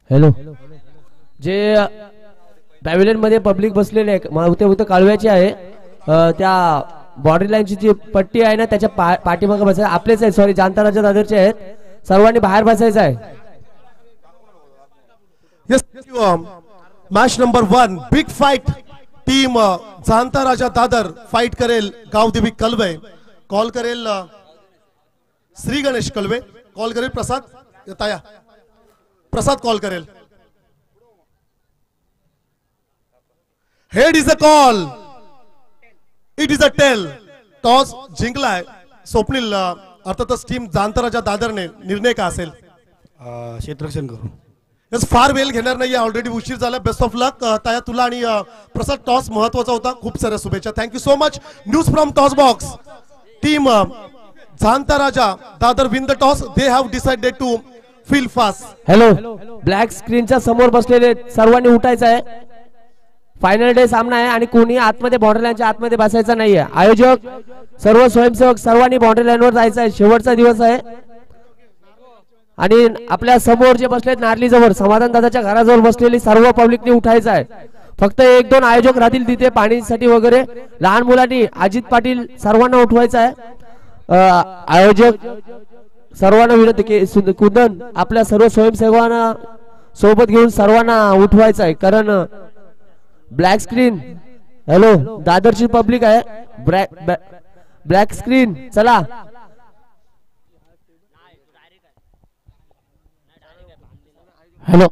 Hello, जे pavilion मध्ये public बसलेले आहे कालव्याची आहे, त्या बॉर्डर लाईनची जी पट्टी आहे ना त्याच्या पाठीमागे बसायचं. आपलेच आहे, सॉरी जाणताराच्या दादरचे आहेत, सर्वांनी बाहेर बसायचं आहे. Match number 1 big fight. Team Janata Raja Dadar fight करेल गावदेवी कलवे, कॉल करेल श्री गणेश कलवे, कॉल करेल प्रसाद ताया, प्रसाद कॉल करेल. Head is a call, it is a tail. Toss जिंकलाय स्वप्नील, अर्थातच टीम जाणता राजा दादरने. निर्णय का असेल? क्षेत्ररक्षण करू. फार वेळ घेणार नाही, ऑलरेडी उशीर झाला. बेस्ट ऑफ लक ताया तुला आणि प्रसाद. टॉस महत्वाचा होता, खूप साऱ्या शुभेच्छा. Thank you so much. News from toss box. Team Janata Raja Dadar win the toss. They have decided to field first. Hello, black स्क्रीनच्या समोर बसलेले सर्वांनी उठायचं आहे. फायनल डे सामना आहे आणि कोणी आतमध्ये बॉर्डर लाईनच्या आतमध्ये बसायचं नाहीये. आयोजक, सर्व स्वयंसेवक सर्वांनी बॉर्डर लाईनवर जायचं आहे. शेवटचा दिवस आहे आणि आपल्या समोर जे बसलेत नारली जवळ समाधान दादाच्या घराजवळ बसलेली सर्व पब्लिकनी उठायचं आहे. फक्त 1-2 आयोजक राहतील तिथे पाणीसाठी वगैरे. लहान मुलांनी अजित पाटील सर्वांना उठवायचं आहे. आयोजक सर्वांना विनंती की कुंदन आपल्या सर्व स्वयंसेवकांना सोबत घेऊन सर्वांना उठवायचं आहे, कारण ब्लॅक स्क्रीन. हॅलो, दादरची पब्लिक आहे. ब्लॅक स्क्रीन चला. हॅलो,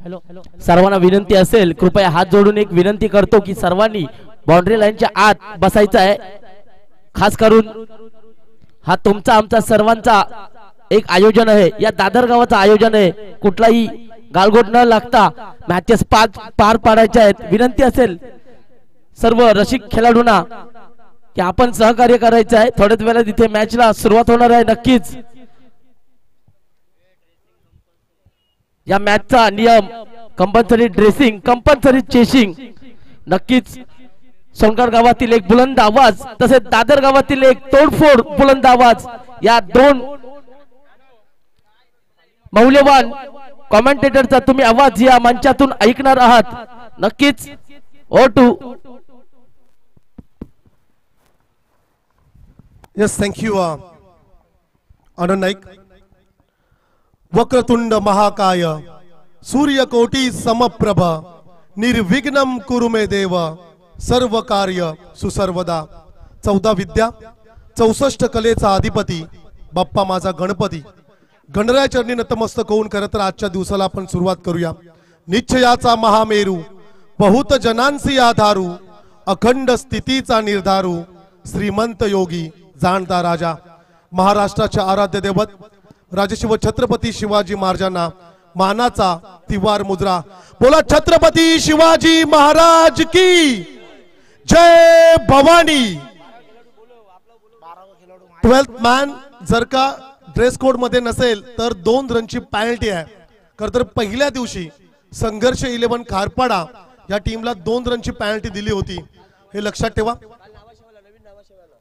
सर्वांना विनंती असेल, कृपया हात जोडून एक विनंती करतो की सर्वांनी बाउंड्री लाईनच्या आत बसायचं आहे. खास करून हा तुमचा आमचा सर्वांचा एक आयोजन आहे, या दादर गावाचं आयोजन आहे. कुठलाही गालगोट न लागता मॅचेस पार पाडायचे आहेत. विनंती असेल सर्व रसिक खेळाडूंना की आपण सहकार्य करायचं आहे. थोड्याच वेळात इथे मॅचला सुरुवात होणार आहे. नक्कीच या मॅचचा नियम कंपल्सरी ड्रेसिंग, कंपल्सरी चेसिंग. नक्कीच सोनगड गावातील एक बुलंद आवाज तसेच दादर गावातील एक तोडफोड बुलंद आवाज, या 2 मौल्यवान कॉमेंटेटरचा तुम्ही आवाज या मंचातून ऐकणार आहात. नक्कीच O2. येस, थँक्यू आनंद नाईक. वक्रतुंड महाकाय सूर्यकोटी समप्रभ निर्विघ्नं कुरु मे देव सर्व कार्य सुसर्वदा. 14 विद्या 64 कलेचा अधिपती बाप्पा माझा गणपती. गणराया चरणी नतमस्तक होऊन खरं तर आजच्या दिवसाला आपण सुरुवात करूया. निश्चयाचा महामेरू बहुत जनांसी आधारू अखंड स्थितीचा निर्धारू श्रीमंत योगी जाणता राजा. महाराष्ट्राच्या आराध्य दैवत राजशिव छत्रपती शिवाजी महाराजांना मानाचा तिवार मुजरा. बोला छत्रपती शिवाजी महाराज की जय भवानी. 12th मॅन जर का ड्रेस कोड मध्ये नसेल तर 2 रनची पेनल्टी आहे. खरं तर पहिल्या दिवशी संघर्ष 11 खारपाडा या टीमला 2 रनची पेनल्टी दिली होती, हे लक्षात ठेवा.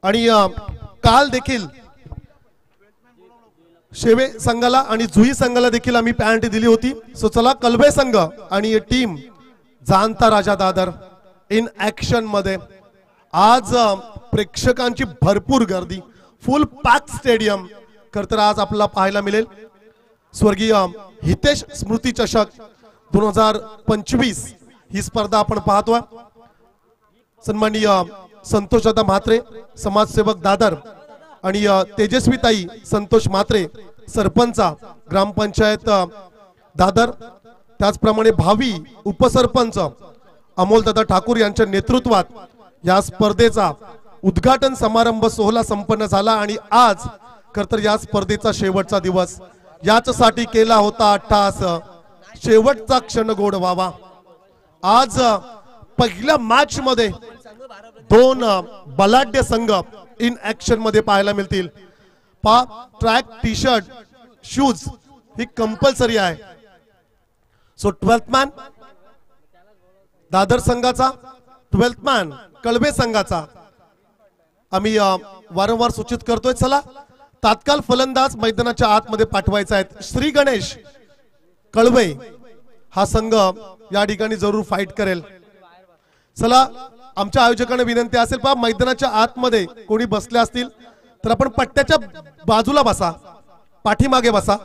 आणि काल देखील शेवे संघाला आणि जुई संघाला देखील आम्ही पेनल्टी दिली होती. सो चला, कलबे संघ आणि team Janata Raja Dadar in action मध्ये. आज प्रेक्षकांची भरपूर गर्दी, फुल पॅक स्टेडियम खरं तर आज आपल्याला पाहायला मिळेल. स्वर्गीय हितेश स्मृती चषक 2025 ही स्पर्धा आपण पाहतोय. सन्माननीय संतोषदादा म्हात्रे समाजसेवक दादर आणि तेजस्वीताई संतोष म्हात्रे सरपंचा ग्रामपंचायत दादर, त्याचप्रमाणे भावी उपसरपंच अमोलदादा ठाकूर यांच्या नेतृत्वात या स्पर्धेचा उद्घाटन समारंभ सोहळा संपन्न झाला. आणि आज खरं तर या स्पर्धेचा शेवटचा दिवस. याच्यासाठी केला होता अट्टहास, शेवटचा क्षण गोड व्हावा. आज पहिल्या मॅच मध्ये 2 बलाढ्य संघ इन ऍक्शन मध्ये पाहायला मिळतील. ट्रॅक टी शर्ट शूज ही कंपल्सरी आहे. सो 12th मॅन दादर संघाचा, 12th मॅन कळवे संघाचा आम्ही वारंवार सूचित करतोय. चला, तात्काळ फलंदाज मैदानाच्या आतमध्ये पाठवायचा आहे. श्री गणेश कळवे हा संघ या ठिकाणी जरूर फाईट करेल. चला, आमच्या आयोजकांना विनंती असेल पहा मैदानाच्या आतमध्ये कोणी बसले असतील तर आपण पट्ट्याच्या बाजूला बसा, पाठीमागे बसा.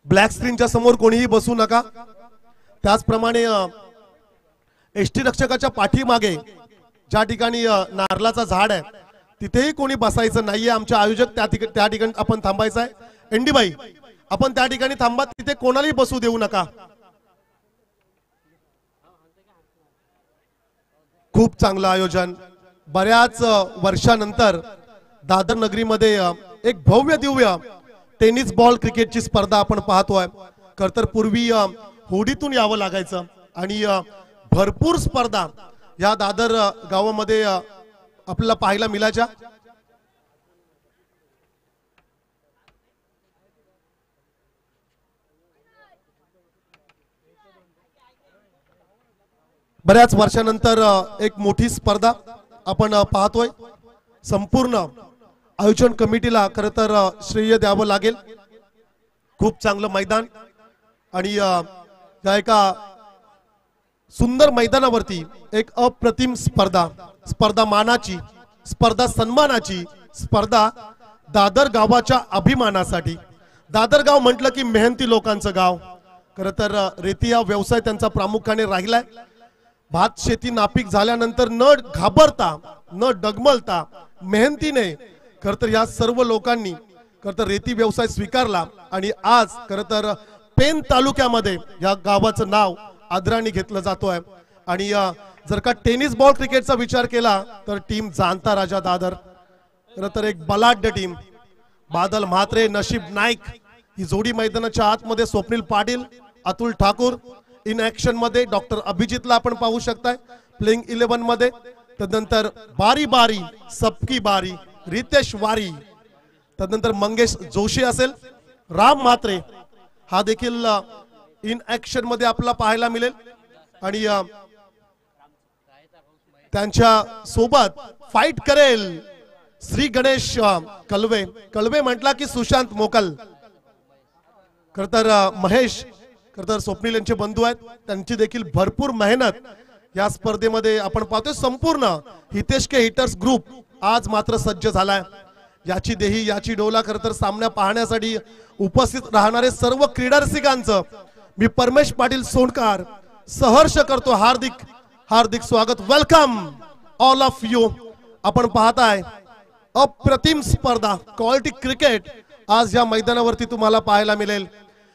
ब्लॅक स्क्रीनच्या समोर कोणीही बसू नका. त्याचप्रमाणे एसटी रक्षकाच्या पाठीमागे ज्या ठिकाणी नारळाचा झाड आहे तिथेही कोणी बसायचं नाहीये. आमचे आयोजक त्या ठिकाणी आपण थांबायचं आहे. एनडी बाई, आपण त्या ठिकाणी थांबा, तिथे कोणालाही बसू देऊ नका. खूप चांगलं आयोजन. बऱ्याच वर्षानंतर दादर नगरीमध्ये एक भव्य दिव्य टेनिस बॉल क्रिकेटची स्पर्धा आपण पाहतोय. खर तर पूर्वी होडीतून यावं लागायचं आणि भरपूर स्पर्धा या दादर गावामध्ये आपल्याला पाहायला मिळायच्या. बऱ्याच वर्षानंतर एक मोठी स्पर्धा आपण पाहतोय. संपूर्ण आयोजन कमिटीला खरं तर श्रेय द्यावं लागेल. खूप चांगलं मैदान आणि या एका सुंदर मैदानावरती एक अप्रतिम स्पर्धा, स्पर्धा मानाची, स्पर्धा सन्मानाची, स्पर्धा दादर गावाच्या अभिमानासाठी. दादर गाव म्हटलं की मेहनती लोकांचं गाव. खरं तर रेती हा व्यवसाय त्यांचा प्रामुख्याने राहिलाय. भात शेती नापीक झाल्यानंतर न घाबरता, न डगमलता, मेहनतीने खर तर या सर्व लोकांनी खर तर रेती व्यवसाय स्वीकारला आणि आज खर तर पेन तालुक्यामध्ये या गावाचं नाव आदराने घेतलं जातोय. आणि जर का टेनिस बॉल क्रिकेटचा विचार केला तर टीम जाणता राजा दादर खर तर एक बलाढ्य टीम. बादल म्हात्रे, नशीब नाईक ही जोडी मैदानाच्या आतमध्ये. स्वप्नील पाटील, अतुल ठाकूर इन ऍक्शन मध्ये. डॉक्टर अभिजितला आपण पाहू शकताय प्लेइंग 11 मध्ये. तदनंतर बारी बारी सबकी बारी रितेश वारी. तदनंतर मंगेश जोशी असेल, राम म्हात्रे हा देखील इन ऍक्शन मध्ये आपल्याला पाहायला मिळेल. आणि त्यांच्या सोबत फाईट करेल श्री गणेश कलवे. कलवे म्हटला की सुशांत मोकल. खर तर महेश खर तर स्वप्नील यांचे बंधू आहेत. त्यांची देखील भरपूर मेहनत या स्पर्धेमध्ये आपण पाहतोय. संपूर्ण हितेश के हिटर्स ग्रुप आज मात्र सज्ज झालाय. याची देही याची डोला खर तर सामना पाहण्यासाठी उपस्थित राहणारे सर्व क्रीडा रसिकांचं मी परमेश पाटील सोनकार सहर्ष करतो हार्दिक हार्दिक स्वागत. Welcome all of you. आपण पाहताय अप्रतिम स्पर्धा, क्वालिटी क्रिकेट आज या मैदानावरती तुम्हाला पाहायला मिळेल.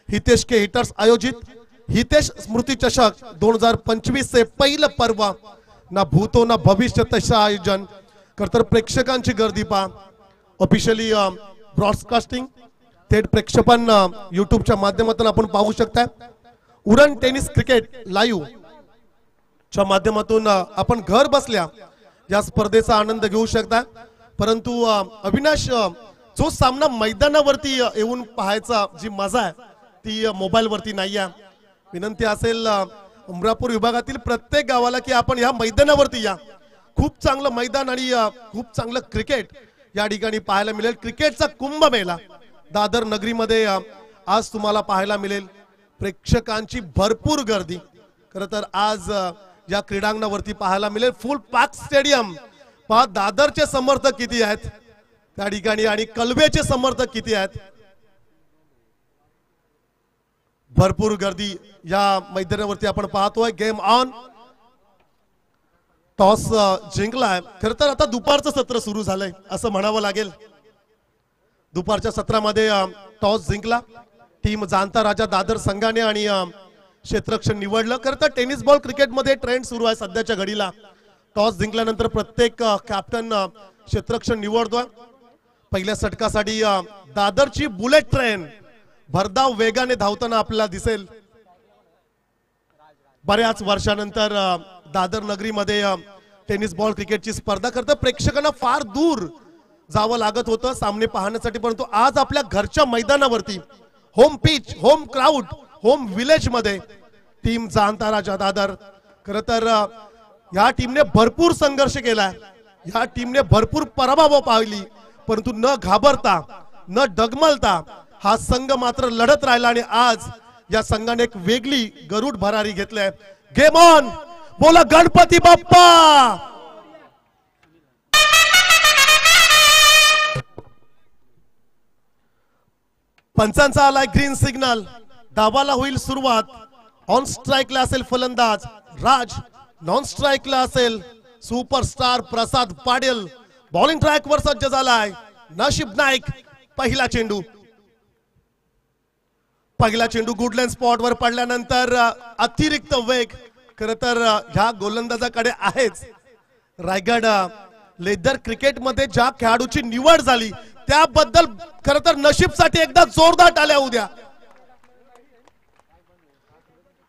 हितेश के हिटर्स आयोजित हितेश स्मृती चषक 2025 चे पहिलं पर्व. ना भूतो ना भविष्य तसं आयोजन. खर तर प्रेक्षकांची गर्दी पहा. ऑफिशियली ब्रॉडकास्टिंग थेट प्रेक्षेपण युट्यूबच्या माध्यमातून आपण पाहू शकता. उरण टेनिस क्रिकेट लाईव्ह च्या माध्यमातून आपण घर बसल्या या स्पर्धेचा आनंद घेऊ शकता. परंतु अविनाश, जो सामना मैदानावरती येऊन पाहायचा जी मजा आहे ती मोबाईल वरती नाही आहे. विनंती असेल अमरापूर विभागातील प्रत्येक गावाला की आपण या मैदानावरती या. खूप चांगलं मैदान आणि खूप चांगलं क्रिकेट या ठिकाणी पाहायला मिळेल. क्रिकेटचा कुंभमेळा दादर नगरीमध्ये आज तुम्हाला पाहायला मिळेल. प्रेक्षकांची भरपूर गर्दी खरं तर आज या क्रीडांगणावरती पाहायला मिळेल. फुल पॅक स्टेडियम पहा. दादरचे समर्थक किती आहेत त्या ठिकाणी आणि कलवेचे समर्थक किती आहेत. भरपूर गर्दी या मैदानावरती आपण पाहतोय. Game on. टॉस जिंकलाय. खरं तर आता दुपारचं सत्र सुरू झालंय असं म्हणावं लागेल. दुपारच्या सत्रामध्ये टॉस जिंकला टीम जाणता राजा दादर संघाने आणि क्षेत्ररक्षण निवडलं. खरं तर टेनिस बॉल क्रिकेटमध्ये ट्रेंड सुरू आहे सध्याच्या घडीला. टॉस जिंकल्यानंतर प्रत्येक कॅप्टन क्षेत्ररक्षण निवडतोय. पहिल्या षटकासाठी दादरची बुलेट ट्रेन भरधाव वेगाने धावताना आपल्याला दिसेल. बऱ्याच वर्षानंतर दादर नगरीमध्ये टेनिस बॉल क्रिकेटची स्पर्धा करता. प्रेक्षकांना फार दूर जावं लागत होतं सामने पाहण्यासाठी, परंतु आज आपल्या घरच्या मैदानावरती home pitch, home crowd, home village मध्ये टीम जाणता राजा दादर. खरं तर या टीमने भरपूर संघर्ष केलाय. या टीमने भरपूर पराभव पाहिली, परंतु न घाबरता, न डगमलता हा संघ मात्र लढत राहिला आणि आज या संघाने एक वेगळी गरुड भरारी घेतलाय. गेम ऑन, बोला गणपती बाप्पा. पंचांचा आलाय ग्रीन सिग्नल. धावाला होईल सुरुवात. ऑन स्ट्राइकला असेल फलंदाज राज, नॉन स्ट्राइकला असेल सुपरस्टार प्रसाद पाटील. बॉलिंग ट्रॅक वर सज्ज झालाय नशीब नाईक. पहिला चेंडू गुडलँड स्पॉट वर पडल्यानंतर अतिरिक्त वेग खर तर ह्या गोलंदाजाकडे आहेच. रायगड लेदर क्रिकेटमध्ये ज्या खेळाडूची निवड झाली त्याबद्दल खर तर नशीबसाठी एकदा जोरदार टाळ्या होऊ द्या.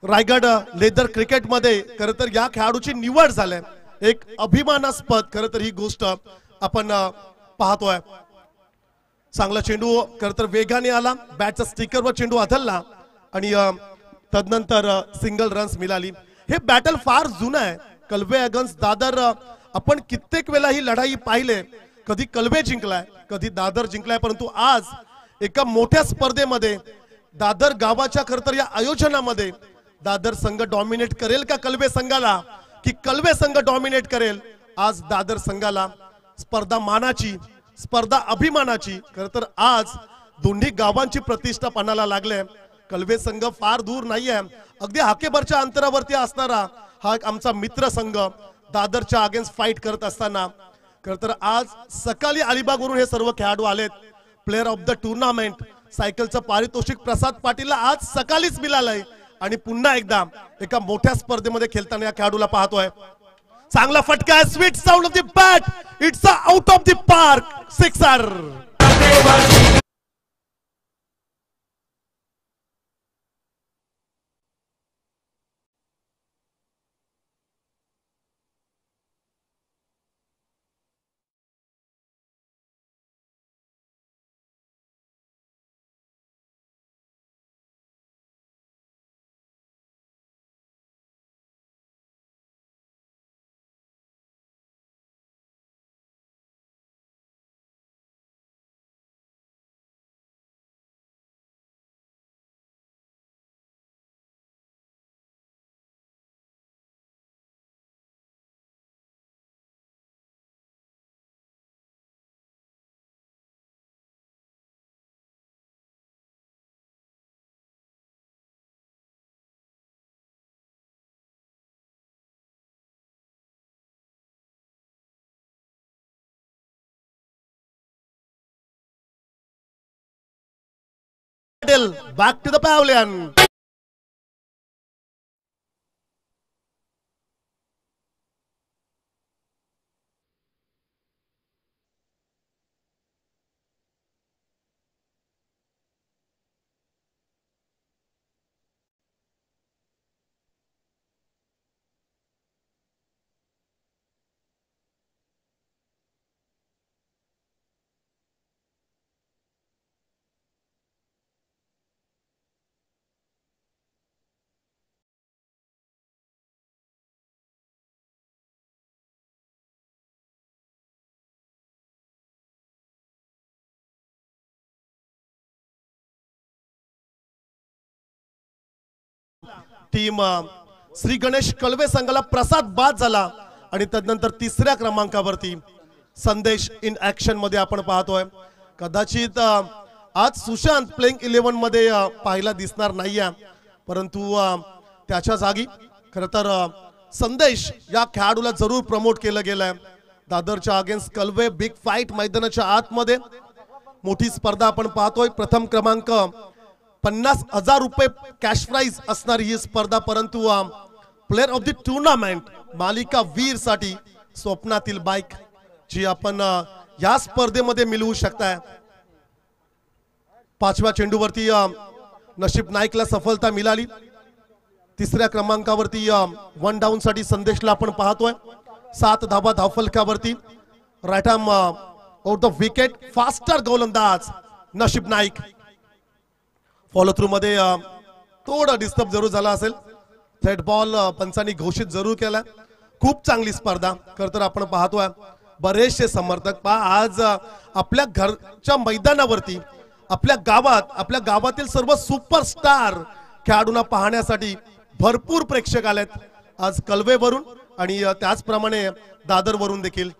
रायगड लेदर क्रिकेटमध्ये खर तर या खेळाडूची निवड झाली, एक अभिमानास्पद खर तर ही गोष्ट आपण पाहतोय. चांगला चेंडू खर तर वेगाने आला, बॅटच्या स्टिकरवर चेंडू आदळला आणि तदनंतर सिंगल रन्स मिळाली. हे बॅटल फार जुनं आहे. कलवे अगेन्स्ट दादर आपण कित्येक वेळा ही लढाई पाहिले. कधी कलवे जिंकलाय, कधी दादर जिंकलाय, परंतु आज एका मोठ्या स्पर्धेमध्ये दादर गावाच्या खर तर या आयोजनामध्ये दादर संघ डॉमिनेट करेल का कलवे संघाला, की कलवे संघ डॉमिनेट करेल. आज दादर संघाला स्पर्धा मानाची, स्पर्धा अभिमानाची खर तर आज दोन्ही गावांची प्रतिष्ठा पणाला लागले. कलवे संघ फार दूर नाहीये, अगदी हाकेभरच्या अंतरावरती असणारा हा आमचा मित्र संघ दादरच्या अगेन्स्ट फाईट करत असताना खर तर आज सकाळी अलिबागवरून हे सर्व खेळाडू आलेत. प्लेअर ऑफ द टुर्नामेंट सायकलचं पारितोषिक प्रसाद पाटीलला आज सकाळीच मिळालंय आणि पुन्हा एकदा एका मोठ्या स्पर्धेमध्ये खेळताना या खेळाडूला पाहतोय. चांगला फटका आहे, sweet sound of the bat, it's out of the park, sixer. Back to the pavilion. Team Shri Ganesh Kalwe संघाला प्रसाद बाद झाला आणि तदनंतर तिसऱ्या क्रमांकावरती संदेश इन ऍक्शन मध्ये आपण पाहतोय. कदाचित आज सुशांत प्लेइंग 11 मध्ये पाहायला दिसणार नाहीये, परंतु त्याच्या जागी खरं तर संदेश या खेळाडूला जरूर प्रमोट केलं गेलंय. दादरच्या अगेन्स्ट कलवे बिग फाईट मैदानाच्या आतमध्ये मोठी स्पर्धा आपण पाहतोय. प्रथम क्रमांक 50,000 रुपये कॅश प्राइज असणारी ही स्पर्धा, परंतु प्लेअर ऑफ द टुर्नामेंट मालिका वीर साठी स्वप्नातील बाईक जी आपण या स्पर्धेमध्ये मिळवू शकताय. पाचव्या चेंडूवरती नशीब नाईकला सफलता मिळाली. तिसऱ्या क्रमांकावरती 1 डाऊन साठी संदेशला आपण पाहतोय. 7 धावा धावफलकावरती. Right arm out the wicket, faster गोलंदाज नशीब नाईक. फॉलो थ्रू मध्ये थोडा डिस्टर्ब जरूर झाला असेल. थेट बॉल पंचांनी घोषित जरूर केला. खूप चांगली स्पर्धा खरं तर आपण पाहतोय. बरेचसे समर्थक आज आपल्या घरच्या मैदानावरती आपल्या गावातील सर्व सुपरस्टार खेळाडूंना पाहण्यासाठी भरपूर प्रेक्षक आलेत आज कलवेवरून आणि त्याचप्रमाणे दादरवरून देखील।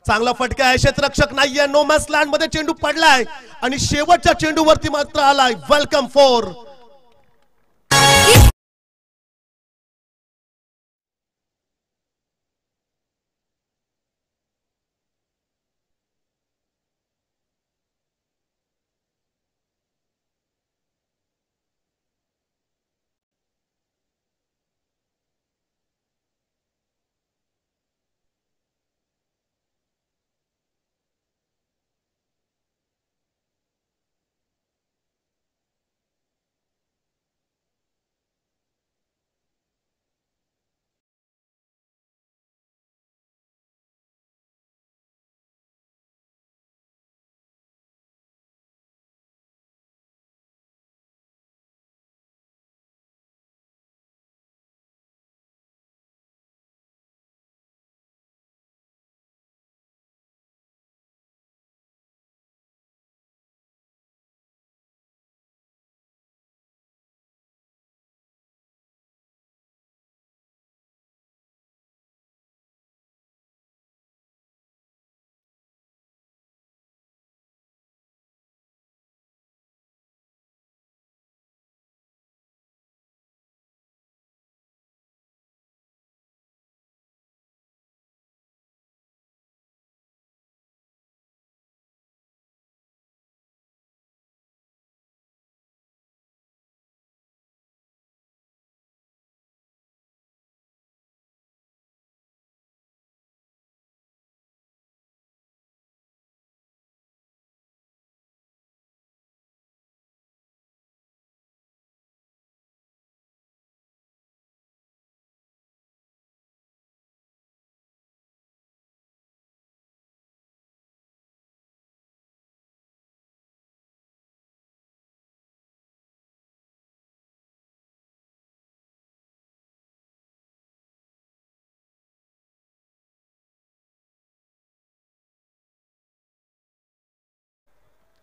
चांगला फटका आहे, क्षेत्ररक्षक नाहीये, नो मॅच लँड मध्ये चेंडू पडलाय आणि शेवटच्या चेंडूवरती मात्र आलाय वेलकम फॉर।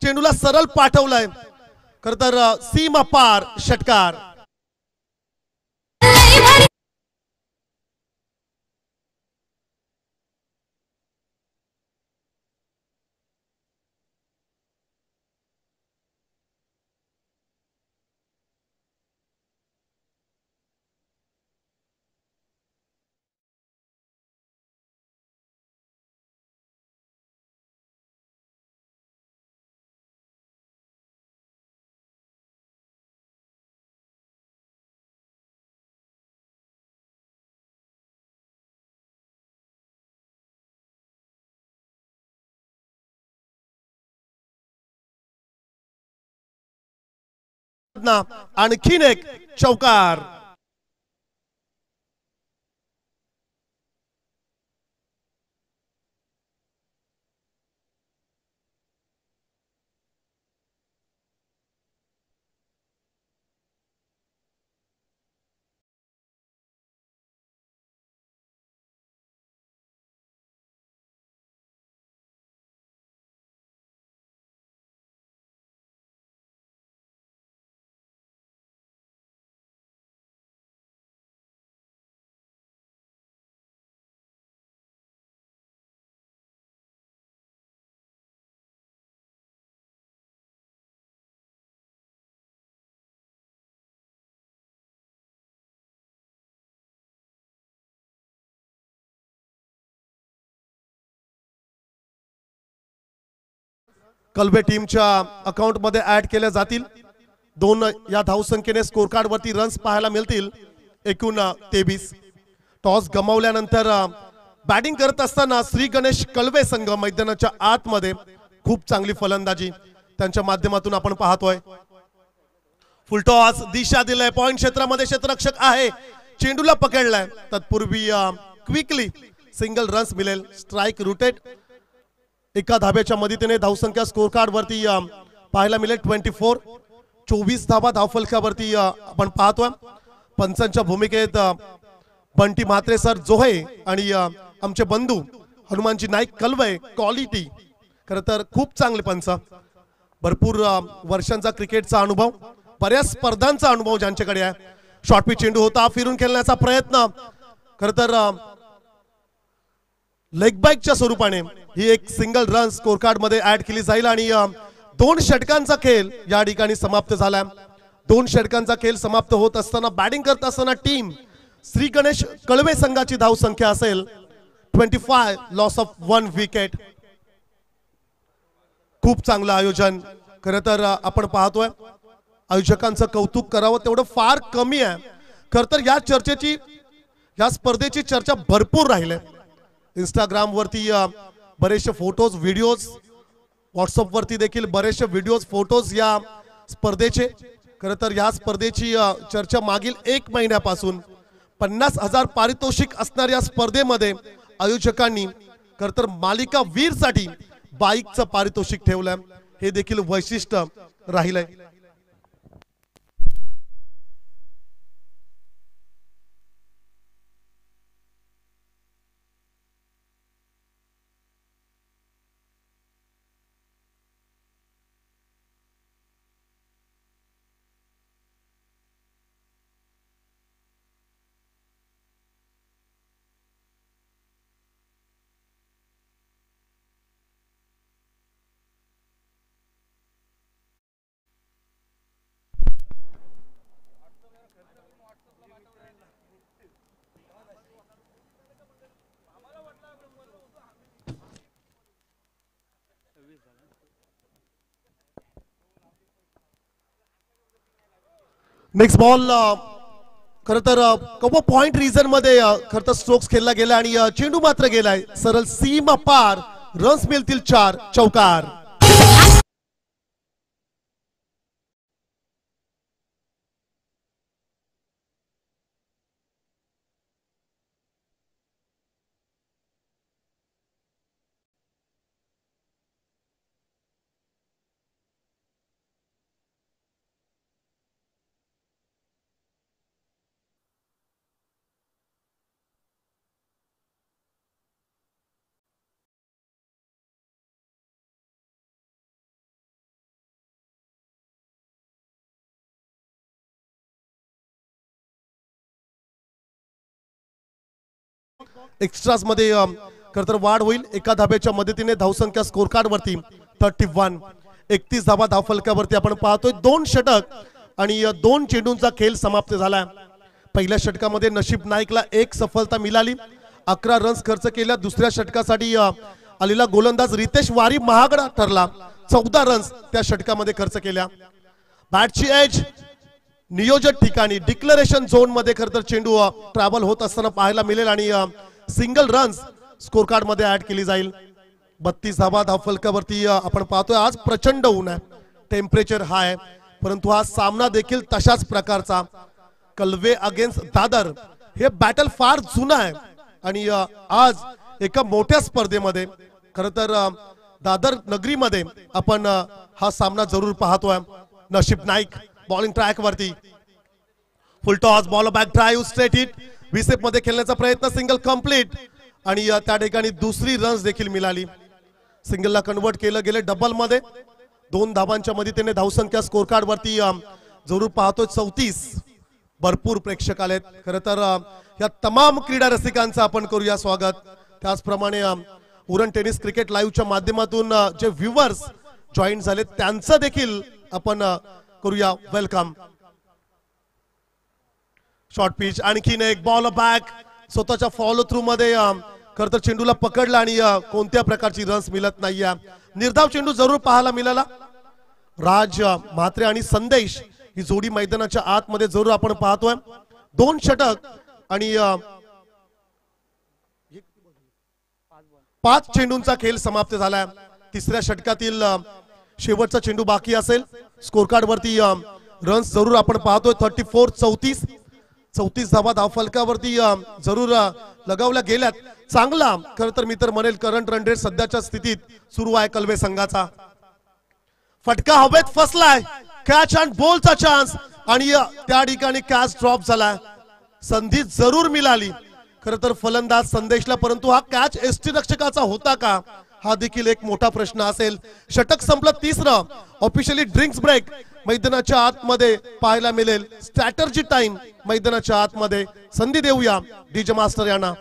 चेंडूला सरळ पाठवलाय, खर तर सीमा पार षटकार। आणखीन एक चौकार। कलबे टीमच्या अकाउंट मध्ये ऍड केल्या जातील। 2 या धावसंख्येने स्कोर कार्ड वरती रन्स पाहायला मिळतील, एकूण 23। टॉस गमावल्यानंतर बॅटिंग करत असताना श्री गणेश कलबे संघ मैदानाच्या आतमध्ये खूप चांगली फलंदाजी त्यांच्या माध्यमातून आपण पाहतोय। फुल टॉस दिशा दिलाय, पॉइंट क्षेत्रामध्ये क्षेत्ररक्षक आहे, चेंडूला पकडलाय, तत्पूर्वी क्विकली सिंगल रन्स मिळेल, स्ट्राइक रुटेड। एका धाब्याच्या मदतीने धावसंख्या स्कोर कार्ड वरती पाहायला मिळेल 24। 24 धावा धावफलकावरती आपण पाहतोय। पंचांच्या भूमिकेत बंटी म्हात्रे सर जोहे आणि आमचे बंधू हनुमानजी नाईक कलवे। क्वालिटी खरं तर खूप चांगले पंच, भरपूर वर्षांचा क्रिकेटचा अनुभव, बऱ्याच स्पर्धांचा अनुभव ज्यांच्याकडे आहे. शॉर्ट पिच चेंडू होता, फिरून खेळण्याचा प्रयत्न. खर तर लेग बाईकच्या स्वरूपाने ही एक सिंगल रन स्कोर कार्ड मध्ये ऍड केली जाईल आणि 2 षटकांचा खेळ या ठिकाणी समाप्त झाला. 2 षटकांचा खेळ समाप्त होत असताना बॅटिंग करत असताना टीम श्री गणेश कळवे संघाची धाव संख्या असेल 25, लॉस ऑफ 1 विकेट. खूप चांगलं आयोजन. खरं तर आपण पाहतोय आयोजकांचं कौतुक करावं तेवढं फार कमी आहे. खरं तर या स्पर्धेची चर्चा भरपूर राहिली. इंस्टाग्राम वरती बरेचसे फोटोज, व्हिडिओज, व्हॉट्सअप वरती देखील बरेचसे व्हिडिओज, फोटोज या स्पर्धेचे. खरं तर या स्पर्धेची चर्चा मागील 1 महिन्यापासून 50,000 पारितोषिक असणाऱ्या स्पर्धेमध्ये आयोजकांनी खरं तर मालिका वीर साठी बाईकचं पारितोषिक ठेवलंय. हे देखील वैशिष्ट्य राहिलंय. नेक्स्ट बॉल खरं तर कबो पॉइंट रिजन मध्ये खरं तर स्ट्रोक्स खेळला गेला आणि चेंडू मात्र गेलाय सरळ सीमा पार. रन्स मिळतील 4, चौकार. एक्स्ट्राज मध्ये खरं तर वाढ होईल. एका धाब्याच्या मदतीने धावसंख्या स्कोर कार्ड वरती 31. 31 धाबा धावफलकावरती आपण पाहतोय. 2 षटक आणि 2 चेंडूंचा खेळ समाप्त झाला. पहिल्या षटकामध्ये नशीब नाईकला 1 सफलता मिळाली. 11 रन्स खर्च केल्या. दुसऱ्या षटकासाठी आलेला गोलंदाज रितेश वारी महागडा ठरला. 14 रन्स त्या षटकामध्ये खर्च केल्या. बॅटची एज नियोजित ठिकाणी डिक्लेरेशन झोन मध्ये खरं तर चेंडू ट्रॅव्हल होत असताना पाहायला मिळेल आणि सिंगल रन्स स्कोर कार्ड मध्ये ऍड केली जाईल. 32 धाबा धावफलकावरती आपण पाहतोय. आज प्रचंड ऊन आहे, टेम्परेचर हाय, परंतु हा सामना देखील तशाच प्रकारचा. कलवे अगेन्स्ट दादर हे बॅटल फार जुना आहे आणि आज एका मोठ्या स्पर्धेमध्ये खरं तर दादर नगरीमध्ये आपण हा सामना जरूर पाहतोय. नशीब नाईक बॉलिंग ट्रॅक वरती. Full toss, ball back drive, straight hit. विसेप मध्ये खेळण्याचा प्रयत्न, सिंगल कंप्लीट आणि त्या ठिकाणी दुसरी रन्स देखील मिळाली. सिंगलला कन्वर्ट केलं गेले डबल मध्ये. 2 धाबांच्या मदतीने धावसंख्या स्कोर कार्ड वरती जरूर पाहतोय 34. भरपूर प्रेक्षक आलेत. खरं तर या तमाम क्रीडा रसिकांचं आपण करूया स्वागत. त्याचप्रमाणे उरण टेनिस क्रिकेट लाईव्हच्या माध्यमातून जे व्ह्यूअर्स जॉईन झाले त्यांचं देखील आपण करूया वेलकम. शॉर्ट पिच, आणखीन एक बॉल बॅक. स्वतःच्या फॉलो थ्रू मध्ये खरं तर चेंडूला पकडला आणि कोणत्या प्रकारची रन्स मिळत नाहीये. निर्धाव चेंडू जरूर पाहायला मिळाला. राज म्हात्रे आणि संदेश ही जोडी मैदानाच्या आतमध्ये जरूर आपण पाहतोय. 2 षटक आणि 5 चेंडूंचा खेळ समाप्त झालाय. तिसऱ्या षटकातील शेवटचा चेंडू बाकी असेल. स्कोर कार्ड वरती रन्स जरूर आपण पाहतोय 34. 34 धाबा धावफलकावरती जरूर लगावल्या गेल्यात. चांगला खरं तर मी तर म्हणेल करंट रन रेट सध्याच्या स्थितीत सुरू आहे कलवे संघाचा. फटका हवेत फसलाय. कॅच अँड बॉलचा चान्स आणि त्या ठिकाणी कॅच ड्रॉप झालाय. संधी जरूर मिळाली खरं तर फलंदाज संदेशला, परंतु हा कॅच एसटी रक्षकाचा होता का हा देखील एक मोठा प्रश्न असेल. षटक संपलं 3रं. ऑफिशियली ड्रिंक्स ब्रेक मैदानाच्या आतमध्ये पाहायला मिळेल. स्ट्रॅटर्जी टाइम मैदानाच्या आतमध्ये संधी देऊया डीजे मास्टर यांना.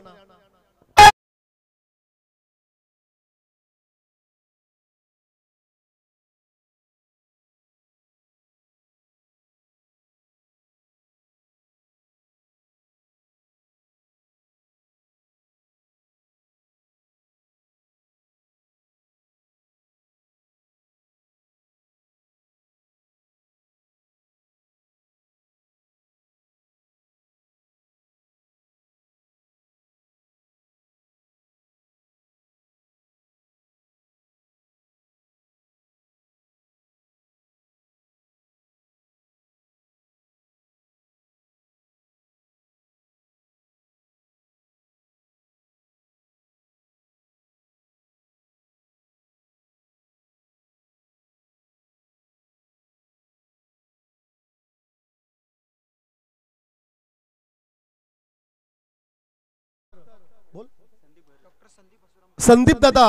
संदीप दादा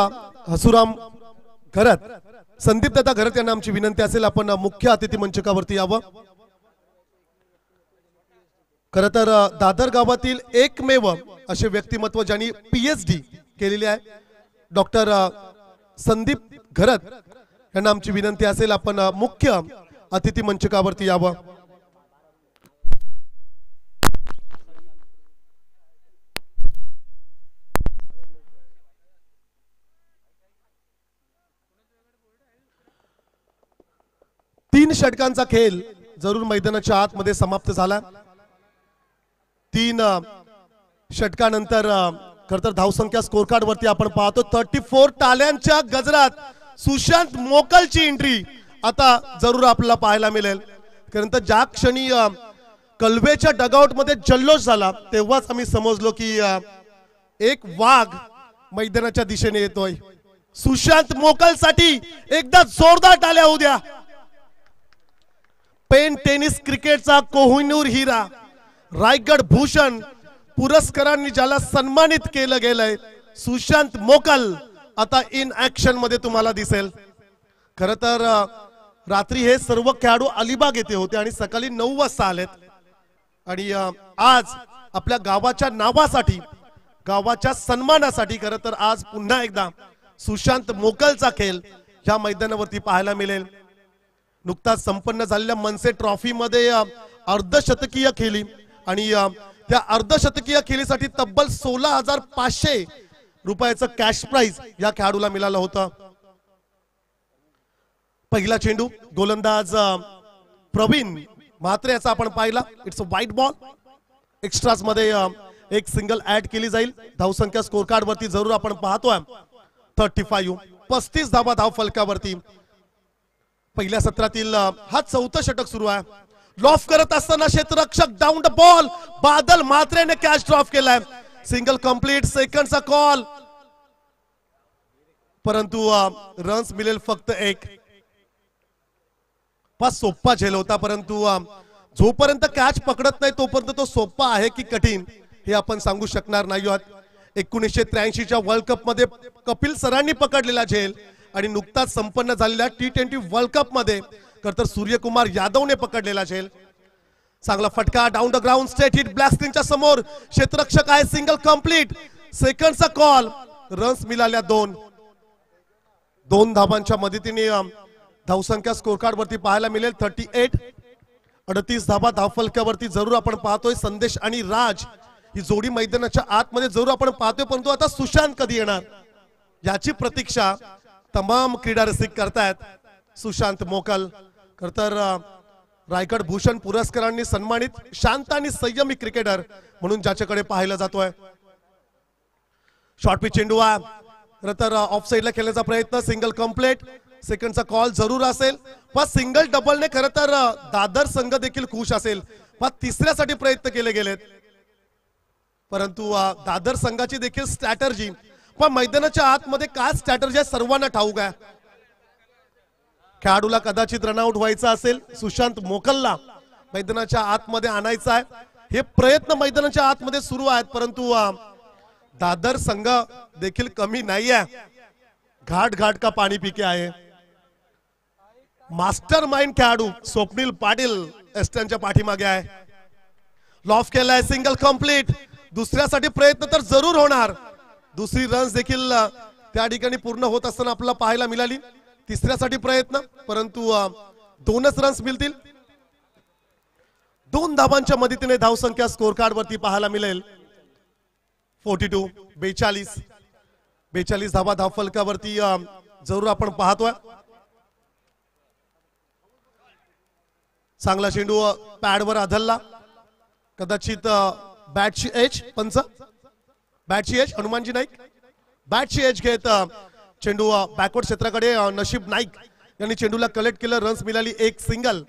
हसुराम घरत, संदीप दादा घरत यांना आमची विनंती असेल आपण मुख्य अतिथी मंचकावरती यावं. खर तर दादर गावातील एकमेव असे व्यक्तिमत्व ज्यांनी PhD केलेली आहे, डॉक्टर संदीप घरत यांना आमची विनंती असेल आपण मुख्य अतिथी मंचकावरती यावं. तीन षटकांचा खेळ जरूर मैदानाच्या आतमध्ये समाप्त झाला. 3 षटकानंतर खरं तर धावसंख्या स्कोर कार्ड वरती आपण पाहतो 34 टाळ्यांच्या गजरात सुशांत मोकलची एंट्री आता जरूर आपल्याला पाहायला मिळेल. कारण तर ज्या क्षणी कलवेच्या डगआउट मध्ये जल्लोष झाला तेव्हाच आम्ही समजलो की एक वाघ मैदानाच्या दिशेने येतोय. सुशांत मोकलसाठी एकदा जोरदार टाळ्या होऊ द्या. पेन टेनिस क्रिकेटचा कोहिनूर हिरा, रायगड भूषण पुरस्कारांनी ज्याला सन्मानित केलं गेलंय सुशांत मोकल आता इन ऍक्शन मध्ये तुम्हाला दिसेल. खरं तर रात्री हे सर्व खेळाडू अलिबाग येथे होते आणि सकाळी 9 वाजता आलेत आणि आज आपल्या गावाच्या नावासाठी, गावाच्या सन्मानासाठी खरं तर आज पुन्हा एकदा सुशांत मोकलचा खेळ ह्या मैदानावरती पाहायला मिळेल. नुकताच संपन्न झालेल्या मनसे ट्रॉफी मध्ये अर्धशतकीय खेळी आणि त्या अर्धशतकीय खेळीसाठी तब्बल 16,500 रुपयाचं कॅश प्राइज या खेळाडूला मिळालं होतं. पहिला चेंडू गोलंदाज प्रवीण म्हात्रे याचा आपण पाहिला. इट्स अ वाईट बॉल. एक्स्ट्राज मध्ये एक सिंगल ऍड केली जाईल. धावसंख्या स्कोर कार्ड वरती जरूर आपण पाहतोय 35 धावा धाव फलकावरती. पहिल्या सत्रातील हा 4थं षटक सुरू आहे. लॉफ करत असताना क्षेत्ररक्षक डाऊन द बॉल बादल म्हात्रेने कॅच ड्रॉप केलाय. सिंगल कंप्लीट, सेकंडचा कॉल, परंतु रन्स मिळेल फक्त 1. पाच सोप्पा झेल होता, परंतु जोपर्यंत कॅच पकडत नाही तोपर्यंत तो सोप्पा आहे की कठीण हे आपण सांगू शकणार नाही आहोत. 1983च्या वर्ल्ड कप मध्ये कपिल सरांनी पकडलेला झेल आणि नुकताच संपन्न झालेल्या T20 वर्ल्ड कप मध्ये तर सूर्यकुमार यादवने पकडलेला झेल. चांगला फटका down the ground, straight hit black स्क्रीनच्या समोर. क्षेत्ररक्षक आहे, सिंगल कंप्लीट, सेकंडचा कॉल. रन्स मिळाल्या 2 धावांच्या मदतीने धावसंख्या स्कोर कार्ड वरती पाहायला मिळेल 38. 38 धावा धावफलकावरती जरूर आपण पाहतोय. संदेश आणि राज ही जोडी मैदानाच्या आतमध्ये जरूर आपण पाहतोय, परंतु आता सुशांत कधी येणार याची प्रतीक्षा तमाम क्रीडा रसिक करतायत. सुशांत मोकल तर रायगड भूषण पुरस्कारांनी सन्मानित शांत आणि संयमी क्रिकेटर म्हणून ज्याच्याकडे पाहायला जातोय. शॉर्ट पिच चेंडू आहे तर ऑफ साइडला खेळण्याचा प्रयत्न, सिंगल कंप्लीट, सेकंडचा कॉल जरूर असेल. पण सिंगल डबलने खरं तर दादर संघ देखील खुश असेल. पण तिसऱ्यासाठी प्रयत्न केले गेलेत, परंतु दादर संघाची देखील स्ट्रॅटर्जी, पण मैदानाच्या आतमध्ये काय स्ट्रॅटर्जी आहे सर्वांना ठाऊक आहे. खेळाडूला कदाचित रनआउट व्हायचा असेल, सुशांत मोकलला मैदानाच्या आतमध्ये आणायचा आहे. हे प्रयत्न मैदानाच्या आतमध्ये सुरू आहेत, परंतु दादर संघ देखील कमी नाही आहे. घाट घाट का पाणी पिके आहे. मास्टर माइंड खेळाडू स्वप्नील पाटील एस्टनच्या पाठीमागे आहे. लॉफ केलाय, सिंगल कंप्लीट. दुसऱ्यासाठी प्रयत्न तर जरूर होणार. दुसरी रन्स देखील त्या ठिकाणी पूर्ण होत असताना आपल्याला पाहायला मिळाली. तिसऱ्यासाठी प्रयत्न, परंतु 2च रन्स मिळतील. 2 धावांच्या मदतीने धावसंख्या स्कोर कार्ड वरती पाहायला मिळेल 42 42 धावा धावफलकावरती जरूर आपण पाहतोय. चांगला चेंडू पॅडवर आदळला. कदाचित बॅटची एज पंच, बॅटची एज हनुमानजी नाईक, बॅटची एज घेत चेंडू बॅकवर्ड क्षेत्राकडे. नशीब नाईक यांनी चेंडूला कलेक्ट केलं. रन्स मिळाली, 1 सिंगल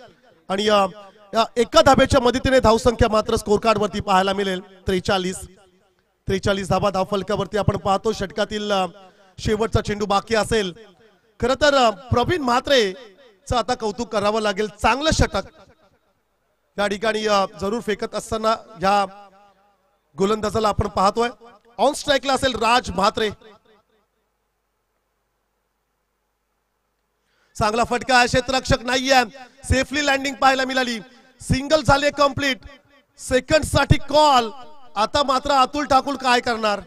आणि एका धाब्याच्या मदतीने धावसंख्या मात्र स्कोर कार्ड वरती पाहायला मिळेल 43 धावा धावफलकावरती आपण पाहतो. षटकातील शेवटचा चेंडू बाकी असेल. खरं तर प्रवीण म्हात्रेचं आता कौतुक करावं लागेल. चांगलं षटक या ठिकाणी जरूर फेकत असताना या गोलंदाजाला आपण पाहतोय. ऑन स्ट्राईकला असेल राज म्हात्रे. चांगला फटका, क्षेत्ररक्षक नाहीये. सेफली लँडिंग पाहायला मिळाली. सिंगल झाले कंप्लीट. सेकंड साठी कॉल. आता मात्र अतुल ठाकूर काय करणार?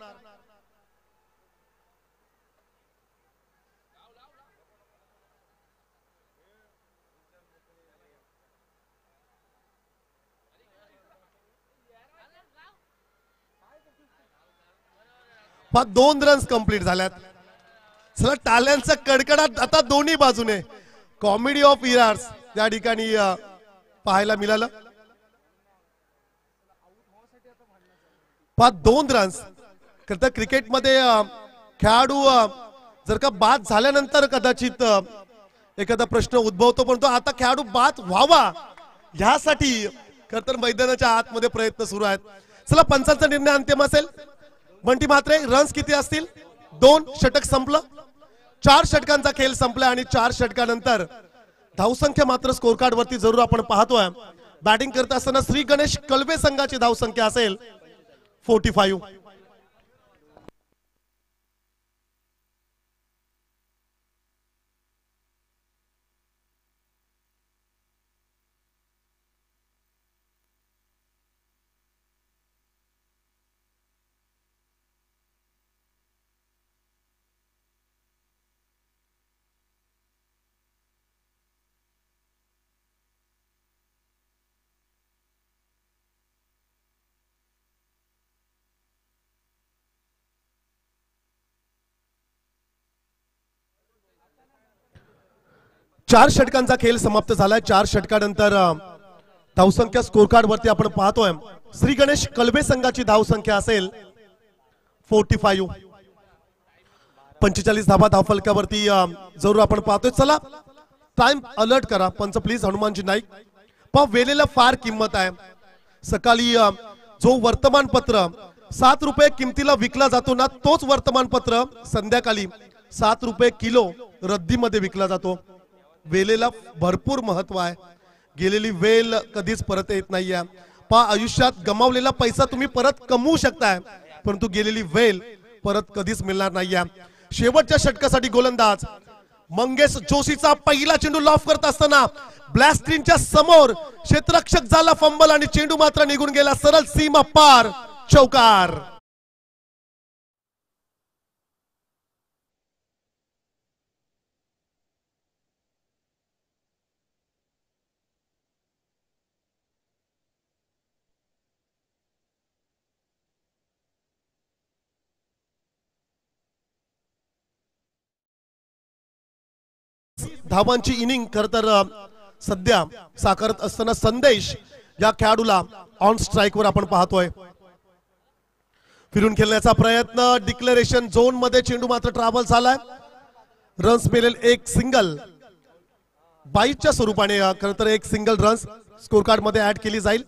दोन रन्स कंप्लीट झाल्यात. चला टाळ्यांचा कडकडाट आता दोन्ही बाजूने. कॉमेडी ऑफ इरार्स या ठिकाणी पाहायला मिळालं. 2 रन्स. खरं क्रिकेटमध्ये खेळाडू जर का बाद झाल्यानंतर कदाचित एखादा प्रश्न उद्भवतो, परंतु आता खेळाडू बाद व्हावा यासाठी खरं तर मैदानाच्या आतमध्ये प्रयत्न सुरू आहेत. चला पंचांचा निर्णय अंतिम असेल. बंटी म्हात्रे रन्स किती असतील? 2. षटक संपलं. 4 षटकांचा खेळ संपला आणि 4 षटकानंतर धावसंख्या मात्र स्कोर कार्ड वरती जरूर आपण पाहतोय. बॅटिंग करत असताना श्री गणेश कलबे संघाची धावसंख्या असेल 45. चार षटकांचा खेळ समाप्त झालाय. 4 षटकानंतर धावसंख्या स्कोर कार्ड वरती आपण पाहतोय. श्री गणेश कलबे संघाची धावसंख्या असेल 45. 45 धावा धावफलकावरती जरूर आपण पाहतोय. चला टाइम अलर्ट करा पंच प्लीज. हनुमानजी नाईक वेळेला फार किंमत आहे. सकाळी जो वर्तमानपत्र 7 रुपये किमतीला विकला जातो ना, तोच वर्तमानपत्र संध्याकाळी 7 रुपये किलो रद्दीमध्ये विकला जातो. वेळेला भरपूर महत्व आहे. गेलेली वेळ कधीच परत येत नाहीये. आयुष्यात गमावलेला पैसा तुम्ही परत कमवू शकताय, परंतु गेलेली वेळ परत कधीच मिळणार नाहीये. शेवटच्या षटकासाठी गोलंदाज मंगेश जोशीचा पहिला चेंडू लॉफ करत असताना ब्लॅक स्क्रीनच्या समोर क्षेत्ररक्षक झाला फंबल आणि चेंडू मात्र निघून गेला सरळ सीमा पार. चौकार. धावांची इनिंग खर तर सध्या साकारत असताना संदेश या खेळाडूला ऑन स्ट्राइक वर आपण पाहतोय. फिरून खेळण्याचा प्रयत्न. डिक्लेरेशन झोन मध्ये चेंडू मात्र ट्रॅव्हल झालाय. रन्स मिळेल 1 सिंगल. 22च्या स्वरूपाने खर तर 1 सिंगल रन्स स्कोर कार्ड मध्ये ऍड केली जाईल.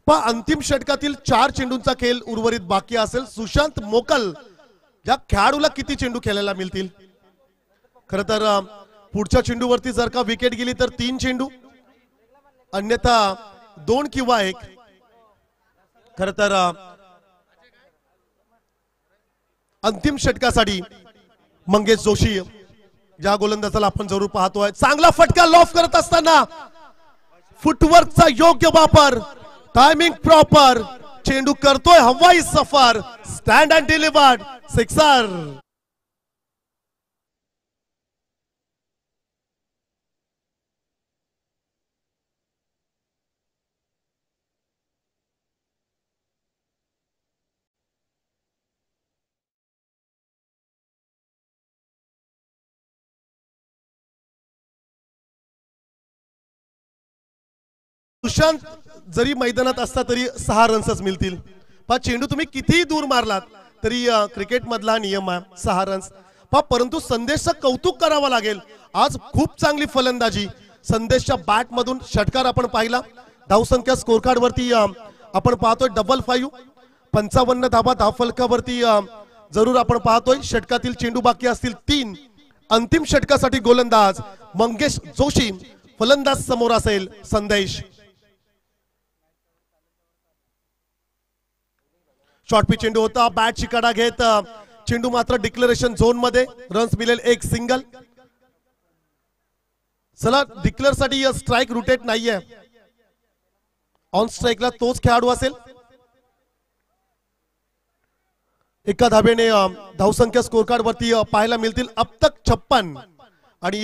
अंतिम षटकातील 4 चेंडूंचा खेळ उर्वरित बाकी असेल. सुशांत मोकल या खेळाडूला किती चेंडू खेळायला मिळतील? खर तर पुढच्या चेंडूवरती जर का विकेट गेली तर 3 चेंडू, अन्यथा 2 किंवा 1. खर तर अंतिम षटकासाठी मंगेश जोशी ज्या गोलंदाजाला आपण जरूर पाहतोय. चांगला फटका लॉफ करत असताना फुटवर्कचा योग्य वापर, टायमिंग प्रॉपर, चेंडू करतोय हवाई सफर, stand and delivered, sixer. Sushant जरी मैदानात असता तरी 6 रन्सच मिळतील. पण चेंडू तुम्ही कितीही दूर मारलात तरी क्रिकेट मधला नियम आहे 6 रन्स. परंतु संदेशचं कौतुक करावं लागेल. आज खूप चांगली फलंदाजी संदेशच्या बॅट मधून. षटकार आपण पाहिला. धावसंख्या स्कोर कार्ड वरती आपण पाहतोय 55, 55 धाबा धावफलकावरती जरूर आपण पाहतोय. षटकातील चेंडू बाकी असतील 3. अंतिम षटकासाठी गोलंदाज मंगेश जोशी, फलंदाज समोर असेल संदेश. शॉर्ट पिच चेंडू होता. बॅट चिकाडा घेत चेंडू मात्र डिक्लेरेशन झोन मध्ये. रन्स मिळेल 1 सिंगल. चला डिक्लेअर साठी स्ट्राइक रुटेट नाहीये. ऑन स्ट्राइकला तोच खेळाडू असेल. एका धाब्याने धावसंख्या स्कोर कार्ड वरती पाहायला मिळतील अब तक 56. आणि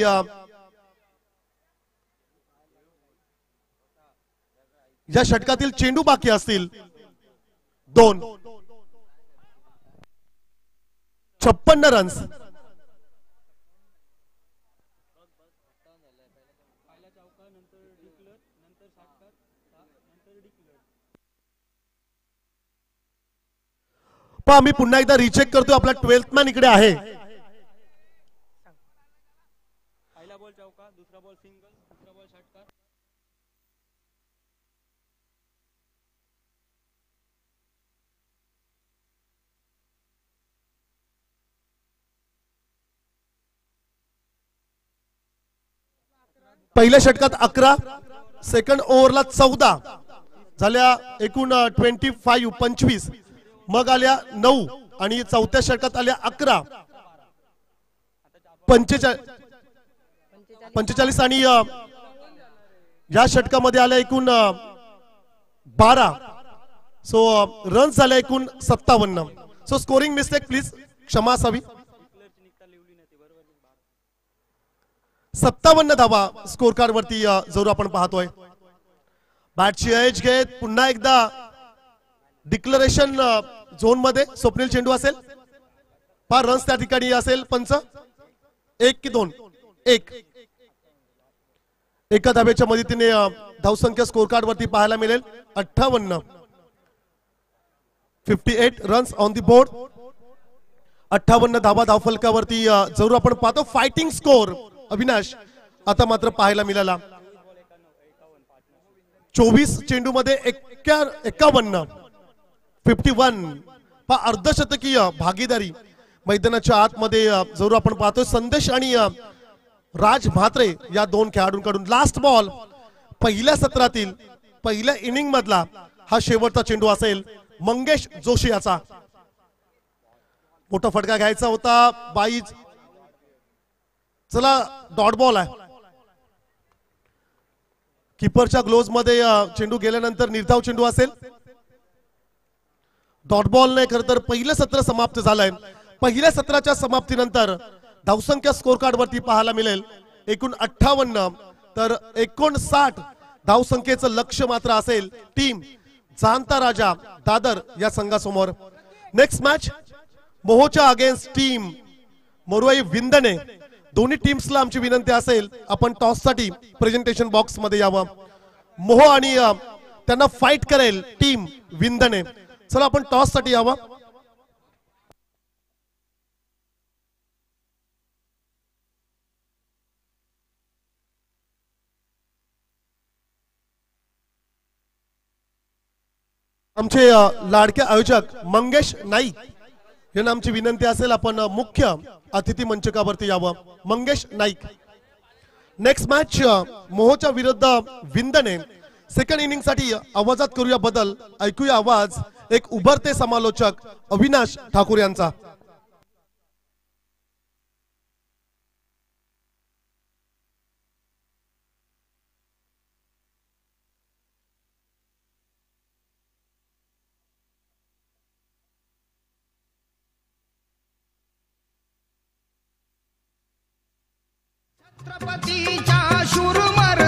या षटकातील चेंडू बाकी असतील 2. 56 रन्स. पहा मी पुन्हा एकदा रिचेक करतो. आपला 12th मॅन इकडे आहे. पहिला बॉल चौका, दुसरा बॉल सिंगल, तिसरा बॉल षटकार. पहिल्या षटकात 11, सेकंड ओव्हरला 14 झाल्या. एकूण 25. मग आल्या 9 आणि चौथ्या षटकात आल्या 11, 45 आणि या षटकामध्ये आल्या एकूण 12. सो रन्स झाल्या एकूण 57. सो स्कोरिंग मिस्टेक प्लीज क्षमा असावी. 57 धावा स्कोर कार्ड वरती जरूर आपण पाहतोय. बॅटची एज घेत पुन्हा एकदा डिक्लेरेशन झोन मध्ये स्वप्नील चेंडू असेल. 5 रन्स त्या ठिकाणी असेल. पंच 1 की 2? 1. एका धाब्याच्या मदतीने धावसंख्या स्कोर कार्ड वरती पाहायला मिळेल 58. 58 रन्स ऑन द बोर्ड. 58 धाबा धावफलकावरती जरूर आपण पाहतो. फायटिंग स्कोर अविनाश आता मात्र पाहायला मिळाला. 24 चेंडू मध्ये 51. 51 अर्धशतकीय भागीदारी मैदानाच्या आतमध्ये जरूर आपण पाहतोय. संदेश आणि राज म्हात्रे या 2 खेळाडूंकडून. लास्ट बॉल पहिल्या सत्रातील पहिल्या इनिंग मधला हा शेवटचा चेंडू असेल मंगेश जोशी याचा. मोठा फटका घ्यायचा होता 22. चला डॉट बॉल आहे. कीपरच्या ग्लोव्ज मध्ये चेंडू गेल्यानंतर निर्धाव चेंडू असेल. डॉट बॉल नाही. खरं तर पहिलं सत्र समाप्त झालंय. पहिल्या सत्राच्या समाप्तीनंतर धावसंख्या स्कोर कार्ड वरती पाहायला मिळेल एकूण 58 तर 59 धावसंख्येचं लक्ष्य मात्र असेल टीम जाणता राजा दादर या संघासमोर. नेक्स्ट मॅच मोहोच्या अगेन्स्ट टीम मोरवाई विंदणे. दोन्ही टीम्सला आमची विनंती असेल आपण टॉस साठी प्रेझेंटेशन बॉक्स मध्ये यावं. मोहो आणि त्यांना फाईट करेल टीम विंदणे. चला आपण टॉस साठी यावं. आमचे लाडके आयोजक मंगेश नाईक यांना आमची विनंती असेल आपण मुख्य अतिथी मंचकावरती यावं. मंगेश नाईक. नेक्स्ट मॅच मोहोच्या विरुद्ध विंदणे. सेकंड इनिंग साठी आवाजात करूया बदल. ऐकूया आवाज एक उभरते समालोचक अविनाश ठाकूर यांचा. छत्रपतीच्या शूरमर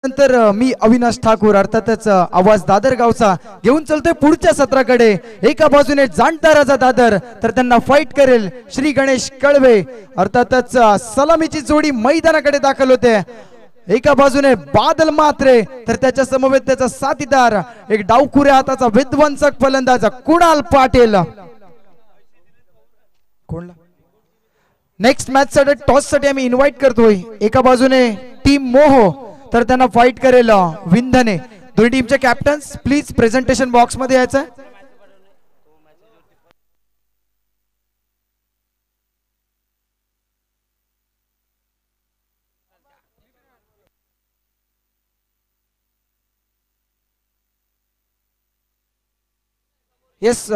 नंतर मी अविनाश ठाकूर अर्थातच आवाज दादर गावचा घेऊन चलतोय पुढच्या सत्राकडे। एका बाजूने जाणता राजा दादर तर त्यांना फाईट करेल श्री गणेश कळवे अर्थातच सलामीची जोडी मैदानाकडे दाखल होते। एका बाजूने बादल मात्रे तर त्याच्या समवेत त्याचा साथीदार एक डावखुऱ्या हाताचा विध्वंसक फलंदाज कुणाल पाटील। कोणला नेक्स्ट मॅच साठी टॉस साठी आम्ही इन्व्हाइट करतोय। एका बाजूने टीम मोहो तर त्यांना फाईट करेल विंधने। दोन्ही टीमचे कॅप्टन्स प्लीज प्रेझेंटेशन बॉक्स मध्ये यायचं। येस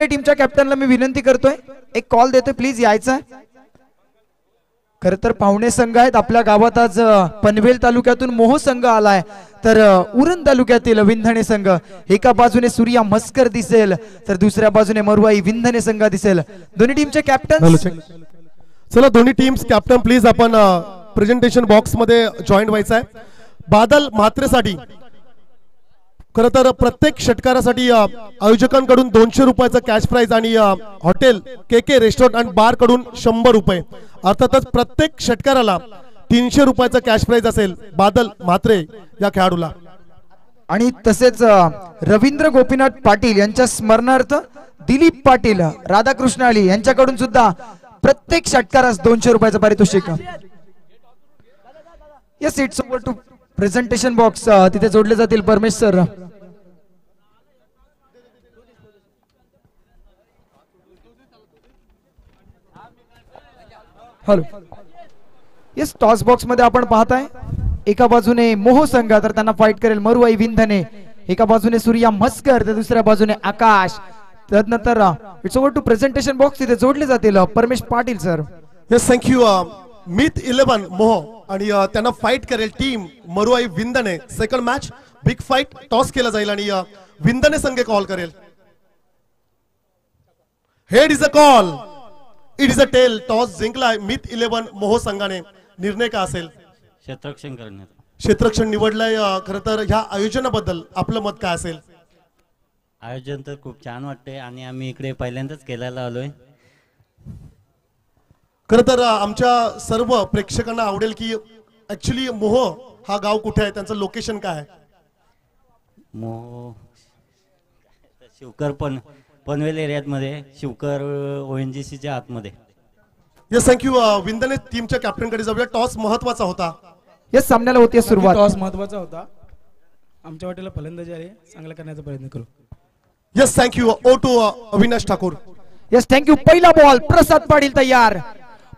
टीमच्या कॅप्टनला मी विनंती करतोय एक कॉल देतोय प्लीज यायचं। खर तर पाहुणे संघ आहेत आपल्या गावात आज पनवेल तालुक्यातून मोह संघ आलाय तर उरण तालुक्यातील विंधणे संघ। एका बाजूने सूर्या मस्कर दिसेल तर दुसऱ्या बाजूने मरुवाई विंधणे संघ दिसेल। दोन्ही टीमचे कॅप्टन चला दोन्ही टीम्स कॅप्टन प्लीज आपण प्रेझेंटेशन बॉक्स मध्ये जॉईन व्हायचं आहे। बादल म्हात्रेसाठी खरं तर प्रत्येक षटकारासाठी आयोजकांकडून 200 रुपयाचं कॅश प्राइज आणि हॉटेल के रेस्टॉरंट अँड बार कडून 100 रुपये अर्थातच प्रत्येक षटकाराला 300 रुपयाचं कॅश प्राइज असेल बादल म्हात्रे या खेळाडूला। आणि तसेच रवींद्र गोपीनाथ पाटील यांच्या स्मरणार्थ दिलीप पाटील राधाकृष्ण आली यांच्याकडून सुद्धा प्रत्येक षटकारास 200 रुपयाचं पारितोषिक। Yes it's over to presentation box तिथे जोडले जातील Paramesh sir. Hello yes toss box मध्ये आपण पाहताय एका बाजूने मोह संघ तर त्यांना फाईट करेल मरुवाई विंधने। एका बाजूने सूर्या मस्कर तर दुसऱ्या बाजूने आकाश। त्यानंतर it's over to presentation box तिथे जोडले जातील Paramesh Patil sir. Yes thank you Mith 11 Moh आणि त्यांना फाईट करेल team Maruwai Vindhane. Second match big fight toss केला जाईल आणि विंधने संघ कॉल करेल। Head is a call it is a tail toss जिंकलाय मिथ 11 मोह संघाने। निर्णय का असेल? क्षेत्ररक्षण करण्यात क्षेत्ररक्षण निवडलंय। खरं तर ह्या आयोजनाबद्दल आपलं मत काय असेल? आयोजन तर खूप छान वाटते आणि आम्ही इकडे पहिल्यांदाच केलायला आलोय। खरं तर आमच्या सर्व प्रेक्षकांना आवडेल की ऍक्च्युली मोह हा गाव कुठे आहे, त्यांचं लोकेशन काय आहे? मोह शिवकर पनवेल एरियात मध्ये शिवकर ONGCच्या आतमध्ये। येस थँक्यू विंधने टीमच्या कॅप्टन कडे जाऊया। टॉस महत्वाचा होता। येस सामन्याला होती सुरुवात। टॉस महत्वाचा होता आमच्या वाटेला फलंदाजी आहे चांगला करण्याचा प्रयत्न करू। Yes thank you oh to Avinash Thakur. Yes thank you. पहिला बॉल प्रसाद पाटील तयार।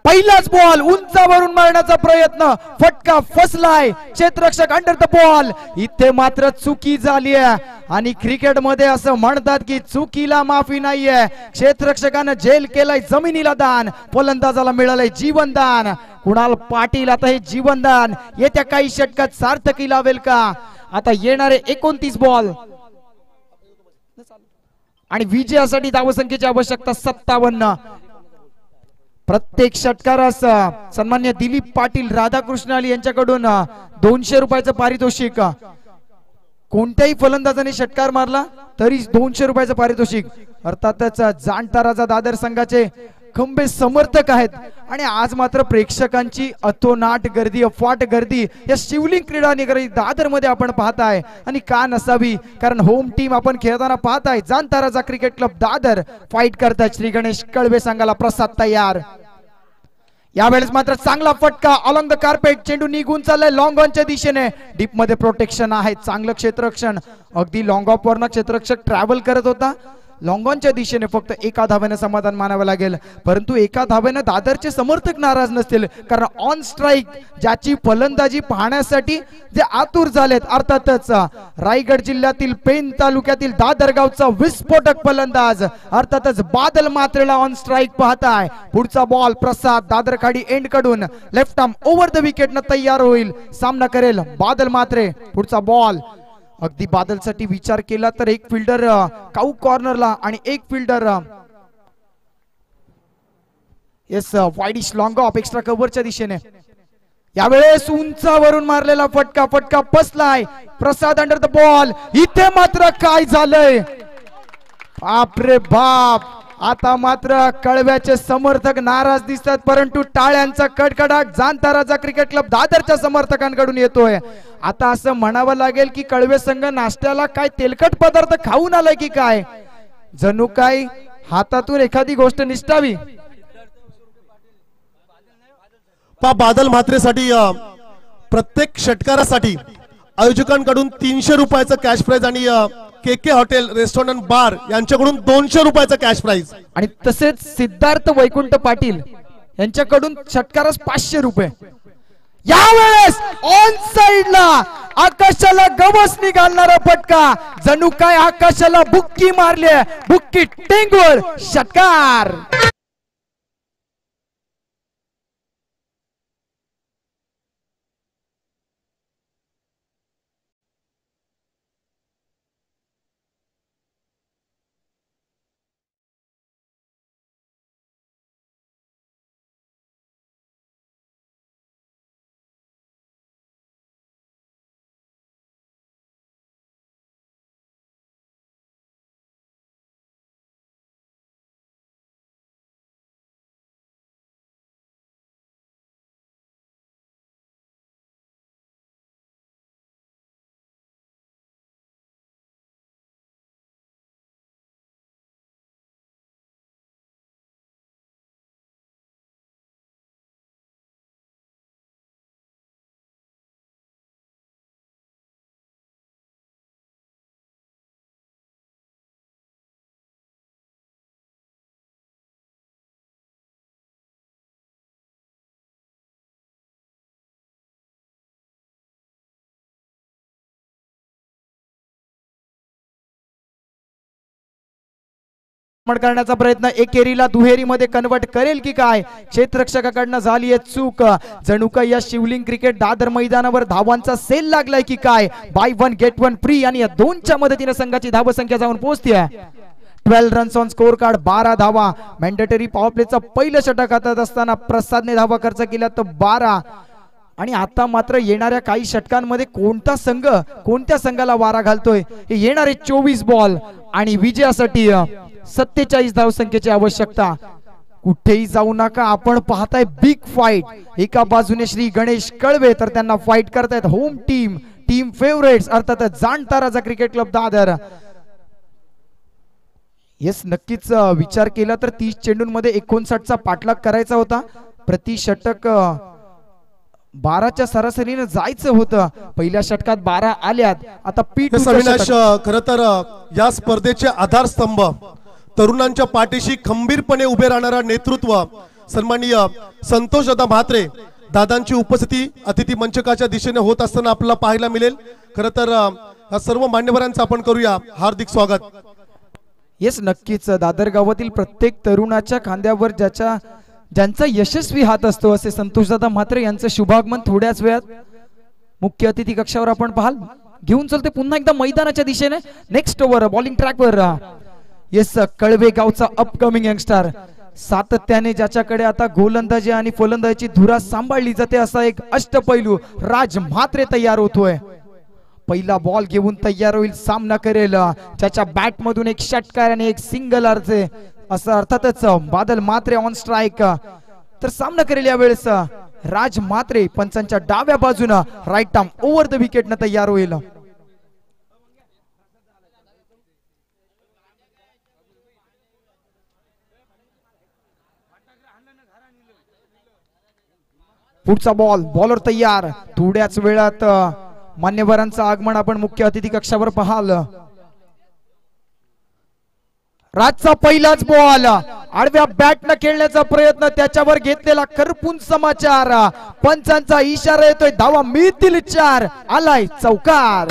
पहिलाच बॉल उंचावरून मारण्याचा प्रयत्न फटका फसलाय क्षेत्ररक्षक अंडर द बॉल। इथे मात्र चुकी झाली आहे आणि क्रिकेट मध्ये असं म्हणतात की चुकीला माफी नाहीये। क्षेत्ररक्षकानं जेल केलाय जमिनीला दान, फलंदाजाला मिळालंय जीवनदान। कुणाल पाटील आता हे जीवनदान येत्या काही षटकात सार्थकी लावेल का? आता येणारे 29 बॉल आणि विजयासाठी धावसंख्येची आवश्यकता 57. प्रत्येक षटकारास सन्मान्य दिलीप पाटील राधाकृष्ण यांच्याकडून 200 रुपयाचं पारितोषिक. कोणत्याही फलंदाजाने षटकार मारला तरी 200 रुपयाचं पारितोषिक. अर्थातच जाणता राजा दादर संघाचे खंबे समर्थक आहेत आणि आज मात्र प्रेक्षकांची अतोनाट गर्दी, अफाट गर्दी या शिवलिंग क्रीडा नगरी दादर मध्ये आपण पाहताय. आणि का नसावी, कारण होम टीम आपण खेळताना पाहताय. जाणता राजा क्रिकेट क्लब दादर फाईट करतायत. श्री गणेश कळवे संघाला प्रसाद तयार. यावेळेस मात्र चांगला फटका अलॉंग द कार्पेट. चेंडू निघून चाललाय लॉंग ऑनच्या दिशेने. डीप मध्ये प्रोटेक्शन आहे, चांगलं क्षेत्ररक्षण. अगदी लॉंग ऑफ वरनं क्षेत्ररक्षक ट्रॅव्हल करत होता. लॉंग ऑनच्या दिशेने फक्त एका धावेने समाधान मानावं लागेल. परंतु एका धावेने दादरचे समर्थक नाराज नसतील, कारण ऑन स्ट्राईक ज्याची फलंदाजी पाहण्यासाठी जे आतुर झालेत. अर्थातच रायगड जिल्ह्यातील पेन तालुक्यातील दादर गावचा विस्फोटक फलंदाज अर्थातच बादल मात्रेला ऑन स्ट्राईक पाहताय. पुढचा बॉल प्रसाद दादरखाडी एंड कडून left arm over the wicket न तयार होईल. सामना करेल बादल मात्रे. पुढचा बॉल अगदी बादलसाठी विचार केला तर एक फिल्डर काऊ कॉर्नरला आणि एक fielder wideish long off extra कव्हरच्या दिशेने. यावेळेस उंचावरून मारलेला फटका पसलाय. Prasad under the ball. इथे मात्र काय झालंय, बापरे बाप. आता मात्र कळव्याचे समर्थक नाराज दिसतात, परंतु टाळ्यांचा कडकडाट जाणता राजा क्रिकेट क्लब दादरच्या समर्थकांकडून येतोय. आता असं म्हणावं लागेल की कळवे संघ नाश्त्याला काय तेलकट पदार्थ खाऊन आलाय की काय, जणू काय हातातून एखादी गोष्ट निष्ठावी. बादल म्हात्रेसाठी प्रत्येक षटकारासाठी आयोजकांकडून 300 रुपयाचं कॅश प्राइज आणि केके हॉटेल रेस्टॉरंट बार यांच्याकडून 200 रुपयाचं कॅश प्राइज. आणि तसेच सिद्धार्थ वैकुंठ पाटील यांच्याकडून षटकारास 500 रुपये. यावेळेस ऑन साइडला आकाशाला गवस निघालणारा फटका, जणू काय आकाशाला बुक्की मारली. बुक्की टेंगोळ षटकार. करण्याचा प्रयत्न एकेरीला दुहेरीमध्ये कन्वर्ट करेल की काय, क्षेत्ररक्षकाकडनं झाली आहे चूक. जणू काय या शिवलिंग क्रिकेट दादर मैदानावर धावांचा सेल लागलाय की काय. बाय 1 गेट 1 फ्री आणि या दोनच्या मदतीने संघाची धावसंख्या जाऊन पोहोचते 12 रन्स ऑन स्कोर कार्ड, 12 धावा. मॅन्डेटरी पॉवर प्लेचा पहिलं षटक हातात असताना प्रसादने धावा खर्च केल्या तर 12. आणि आता मात्र येणाऱ्या काही षटकांमध्ये कोणता संघ कोणत्या संघाला वारा घालतोय हे येणारे 24 बॉल आणि विजयासाठी 47 धावसंख्येची आवश्यकता. कुठेही जाऊ नका, आपण पाहताय बिग फाईट. एका बाजूने श्री गणेश कळवे तर त्यांना फाईट करतायत होम टीम फेवरेट्स अर्थात जाणता राजा क्रिकेट क्लब दादर. येस, नक्कीच विचार केला तर 30 चेंडूंमध्ये 59चा पाठलाग करायचा होता. प्रति षटक 12च्या सरासरीने जायचं होतं. पहिल्या षटकात 12 आल्यात. आता अविनाश, खरं तर या स्पर्धेचे आधारस्तंभ, तरुणांच्या पाठीशी खंबीरपणे उभे राहणारा नेतृत्व सन्माननीय संतोषदा म्हात्रे दादांची उपस्थिती अतिथी मंचकाच्या दिशेने होत असताना आपल्याला पाहायला मिळेल. खरं तर सर्व मान्यवरांचं आपण करूया हार्दिक स्वागत. येस, नक्कीच दादर गावातील प्रत्येक तरुणाच्या खांद्यावर ज्यांचा यशस्वी हात असतो असे संतोषदादा म्हात्रे यांचं शुभागमन थोड्याच वेळात मुख्य अतिथी कक्षावर आपण पाहाल. घेऊन चलते पुन्हा एकदा मैदानाच्या दिशेने. नेक्स्ट ओव्हर बॉलिंग ट्रॅकवर येस कळवे गावचा अपकमिंग यंगस्टर, सातत्याने ज्याच्याकडे आता गोलंदाजी आणि फलंदाजीची धुरा सांभाळली जाते असा एक अष्टपैलू राज म्हात्रे तयार होतोय. पहिला बॉल घेऊन तयार होईल, सामना करेल. त्याच्या बॅट मधून एक षटकार आणि एक सिंगल अर्ज असं अर्थातच बादल म्हात्रे ऑन स्ट्राईक. तर सामना करेल यावेळेस राज म्हात्रे. पंचांच्या डाव्या बाजूनं right arm over the wicket न तयार होईल. पुढचा बॉल, बॉलर तयार. थोड्याच वेळात मान्यवरांचं आगमन आपण मुख्य अतिथी कक्षावर पाहाल. राजचा पहिलाच बॉल, आडव्या बॅटनं खेळण्याचा प्रयत्न, त्याच्यावर घेतलेला करपून समाचार. पंचांचा इशारा येतोय, धावा मिळतील 4. आलाय चौकार.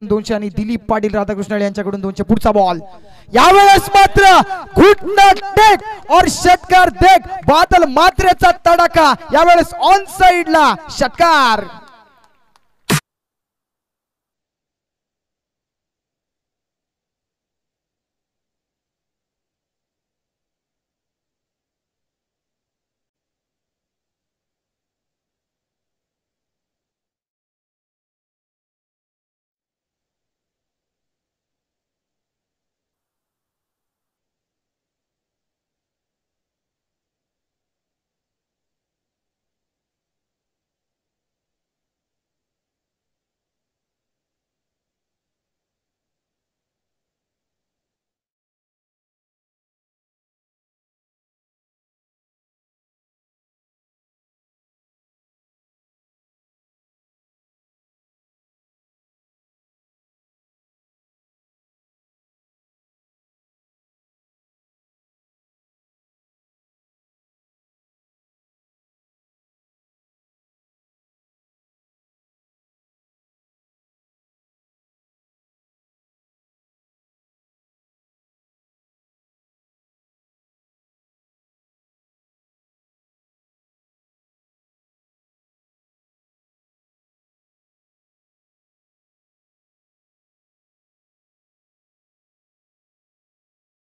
दोनशे आणि दिलीप पाटील राधाकृष्ण यांच्याकडून 200. पुढचा बॉल, यावेळेस मात्र घुटना टेक और षटकार देख बादल म्हात्रेचा तडाखा. यावेळेस ऑन साइडला षटकार.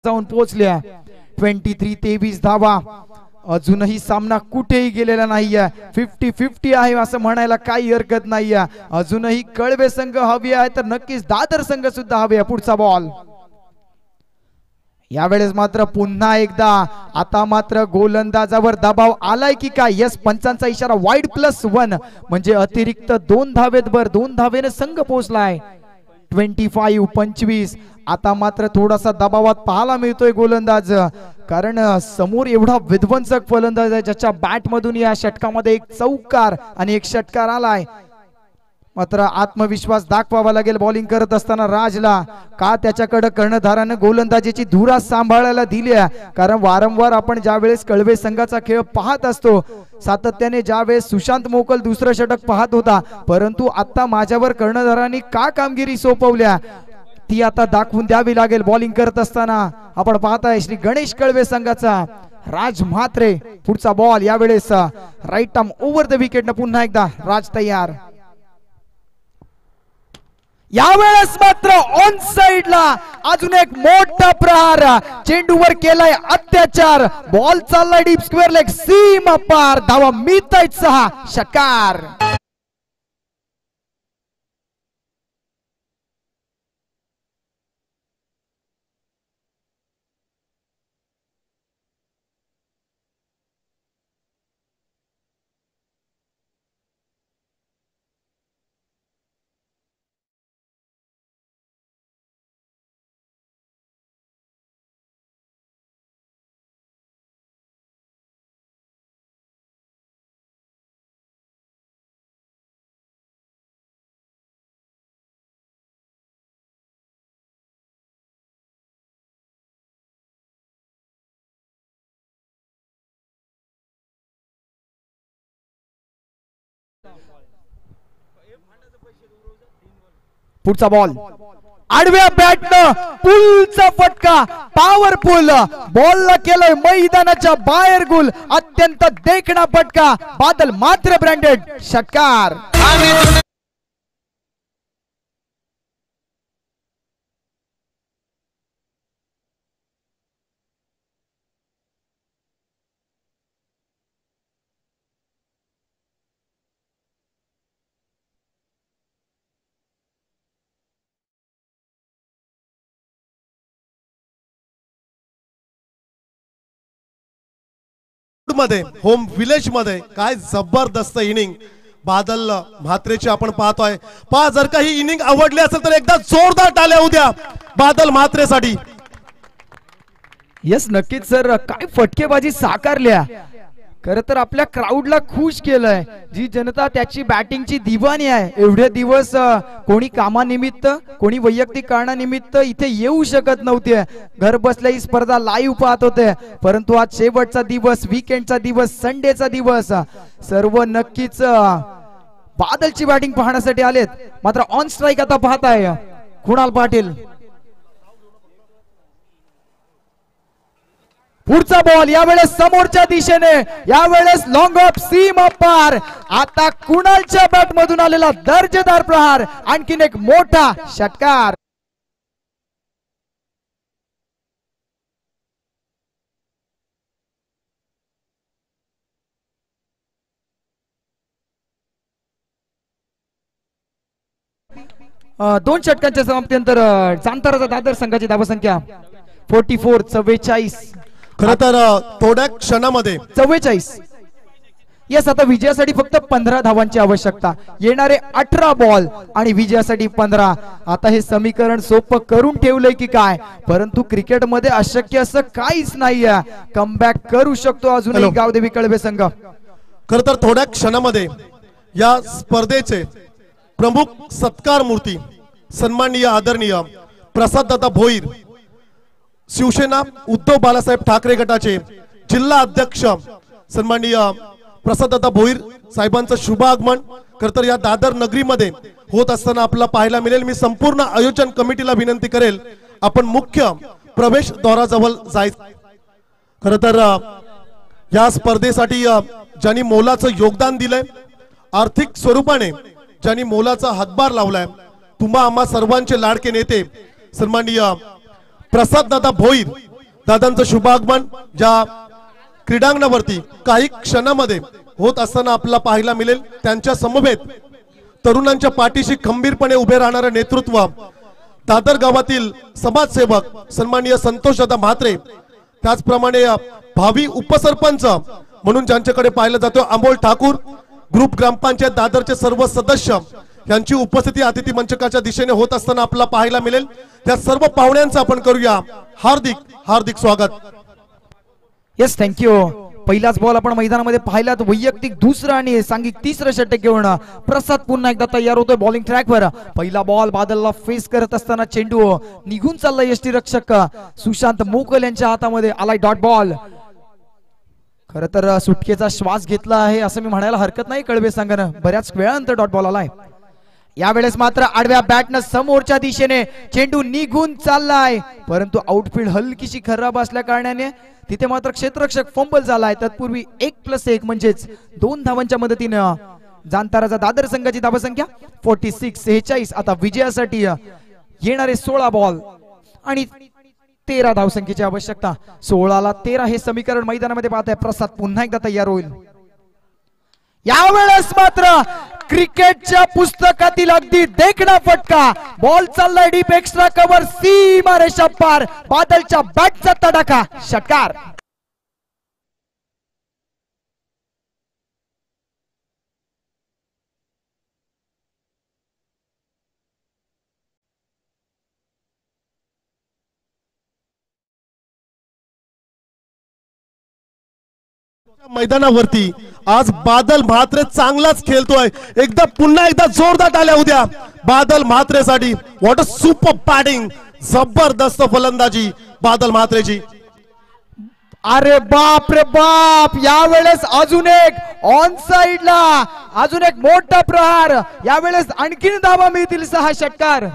जाऊन पोहोचल्या. 23-23 धावा. अजूनही सामना कुठेही गेलेला नाहीये. 50-50 आहे असं म्हणायला काही हरकत नाहीये. अजूनही कळवे संघ हवी आहे तर नक्कीच दादर संघ सुद्धा हवी आहे. पुढचा बॉल, यावेळेस मात्र पुन्हा एकदा आता मात्र गोलंदाजावर दबाव आलाय की काय. यस, पंचांचा इशारा, वाईड +1 म्हणजे अतिरिक्त 2 धावेत भर. 2 धावेने संघ पोहोचलाय. 25-25. आता मात्र थोडासा दबावात पाहायला मिळतोय गोलंदाज, कारण समोर एवढा विध्वंसक फलंदाज आहे ज्याच्या बॅट मधून या षटकामध्ये एक चौकार आणि एक षटकार आलाय. मात्र आत्मविश्वास दाखवावा लागेल बॉलिंग करत असताना राजला. का त्याच्याकडे कर्णधारानं गोलंदाजीची धुरा सांभाळायला दिली आहे, कारण वारंवार आपण ज्यावेळेस कळवे संघाचा खेळ पाहत असतो, सातत्याने ज्यावेळेस सुशांत मोकल दुसरं षटक पाहत होता, परंतु आता माझ्यावर कर्णधारांनी का कामगिरी सोपवल्या ती आता दाखवून द्यावी लागेल. बॉलिंग करत असताना आपण पाहताय श्री गणेश कळवे संघाचा राज म्हात्रे. पुढचा बॉल, यावेळेस right arm over the wicket न पुन्हा एकदा राज तयार. यावेळेस मात्र ऑन साइडला अजून एक मोठा प्रहार. चेंडूवर केलाय अत्याचार. बॉल चाललाय डीप स्क्वेअर लेग, सीमा पार. धावा मिळतायत 6. षटकार. पुढचा बॉल आडव्या बॅटनं पुलचा फटका, पॉवरफुल बॉलला केलंय मैदानाच्या बाहेर गुल, अत्यंत देखणा फटका, बादल मात्र ब्रँडेड षटकार. मध्ये होम विलेज मध्ये काय जबरदस्त इनिंग बादल म्हात्रेची आपण पाहतोय. पहा जर का ही इनिंग आवडली असेल तर एकदा जोरदार टाळ्या उद्या बादल म्हात्रेसाठी. यस नक्कीच सर, काय फटकेबाजी साकारल्या. खर तर आपल्या क्राऊडला खुश केलंय. जी जनता त्याची बॅटिंगची दिवाणी आहे. एवढे दिवस कोणी कामानिमित्त, कोणी वैयक्तिक कारणानिमित्त इथे येऊ शकत नव्हते. घर बसल्या ही स्पर्धा लाईव्ह पाहत होते. परंतु आज शेवटचा दिवस, वीकेंडचा दिवस, संडेचा दिवस, सर्व नक्कीच बादलची बॅटिंग पाहण्यासाठी आलेत. मात्र ऑन स्ट्राईक आता पाहताय कुणाल पाटील. पुढचा बॉल यावेळेस समोरच्या दिशेने, यावेळेस लॉंग ऑफ सीम पार. आता कुणालच्या बॅट मधून आलेला दर्जेदार प्रहार, आणखीन एक मोठा षटकार. दोन षटकांच्या समाप्तीनंतर जांताराचा दादर संघाची धावसंख्या 44 44. खरं तर थोड्या क्षणामध्ये 44. यस, आता विजयासाठी फक्त 15 धावांची आवश्यकता. येणारे 18 बॉल आणि विजयासाठी 15. आता हे समीकरण सोपं करून ठेवलंय की काय, परंतु क्रिकेटमध्ये अशक्य असं काहीच नाहीये. कमबॅक करू शकतो अजूनही गावदेवी कळवे संघ. खरं तर थोड्या क्षणामध्ये या स्पर्धेचे प्रमुख सत्कार मूर्ती सन्माननीय आदरणीय प्रसाददादा भोईर, शिवसेना उद्धव बाळासाहेब ठाकरे गटाचे जिल्हा अध्यक्ष सन्माननीय प्रसाददादा भोईर साहेबांचं शुभ आगमन खरं तर या दादर नगरीमध्ये होत असताना आपल्याला पाहायला मिळेल. मी संपूर्ण आयोजन कमिटीला विनंती करेल आपण मुख्य प्रवेशद्वाराजवळ जायचं. खरं तर या स्पर्धेसाठी ज्यांनी मोलाचं योगदान दिलंय, आर्थिक स्वरूपाने ज्यांनी मोलाचा हातभार लावलाय, तुम्हा आम्हा सर्वांचे लाडके नेते सन्माननीय प्रसाददादा भोईर दादांचं शुभागमन ज्या क्रीडांगणावरती काही क्षणामध्ये होत असताना आपल्याला पाहायला मिळेल. त्यांच्या समवेत तरुणांच्या पाठीशी खंबीरपणे उभे राहणारे नेतृत्व दादर गावातील समाजसेवक सन्माननीय संतोषदादा म्हात्रे, त्याचप्रमाणे भावी उपसरपंच म्हणून ज्यांच्याकडे पाहिलं जातो अमोल ठाकूर, ग्रुप ग्रामपंचायत दादरचे सर्व सदस्य यांची उपस्थिती अतिथी मंचकाच्या दिशेने होत असताना आपल्याला पाहायला मिळेल. त्या सर्व पाहुण्यांचं आपण करूया हार्दिक हार्दिक स्वागत. Yes, thank you. पहिलाच बॉल आपण मैदानामध्ये पाहिलात. वैयक्तिक दुसरा आणि सांघिक तिसरं षटक घेऊन प्रसाद पुन्हा एकदा तयार होतोय बॉलिंग ट्रॅकवर. पहिला बॉल बादलला फेस करत असताना चेंडू निघून चालला यष्टी रक्षक सुशांत मोकल यांच्या हातामध्ये आलाय डॉट बॉल. खरं तर सुटकेचा श्वास घेतला आहे असं मी म्हणायला हरकत नाही. कळवे संघानं बऱ्याच वेळानंतर डॉट बॉल आलाय. यावेळेस मात्र आडव्या बॅटनं समोरच्या दिशेने चेंडू निघून चाललाय, परंतु आउटफील्ड हलकीशी खराब असल्या कारणाने तिथे मात्र क्षेत्ररक्षक फंबल झालाय. तत्पूर्वी 1+1 म्हणजेच 2 धावांच्या मदतीनं जांताराचा दादर संघाची धावसंख्या 46 46. आता विजयासाठी येणारे 16 बॉल आणि 13 धावसंख्येची आवश्यकता. 16ला 13 हे समीकरण मैदानामध्ये पाहताय. प्रसाद पुन्हा एकदा तयार होईल. यावेळेस मात्र क्रिकेटच्या पुस्तकातील अगदी देखणा फटका. बॉल चाललाय डीप, एक्स्ट्रा कव्हर, सीमा रेषा पार. बादलच्या बॅटचा तडाखा, षटकार. मैदानावरती आज बादल म्हात्रे चांगलाच खेळतोय. एकदा पुन्हा एकदा जोरदार टाळ्या उद्या बादल म्हात्रेसाठी. व्हॉट अ सुपर बॅटिंग, जबरदस्त फलंदाजी बादल म्हात्रेची. अरे बाप रे बाप, यावेळेस अजून एक ऑन साइडला अजून एक मोठा प्रहार, यावेळेस आणखीन धावा मिळतील 6 षटकार.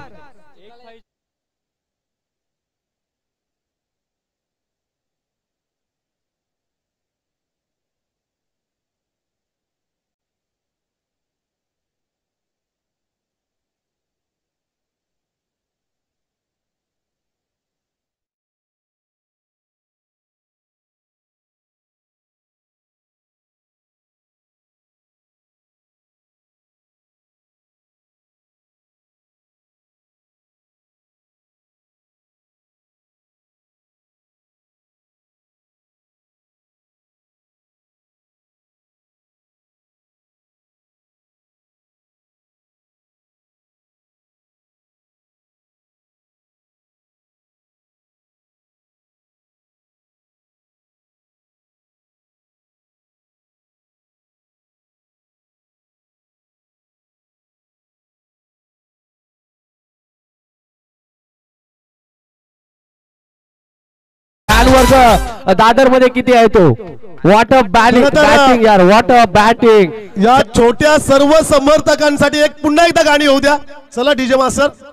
वर्ग दादर मध्ये किती आहे तो? व्हॉट अ बॅटिंग यार, व्हॉट अ बॅटिंग. या छोट्या सर्व समर्थकांसाठी एक पुन्हा एकदा गाणी होऊ द्या. चला डीजे मास्टर.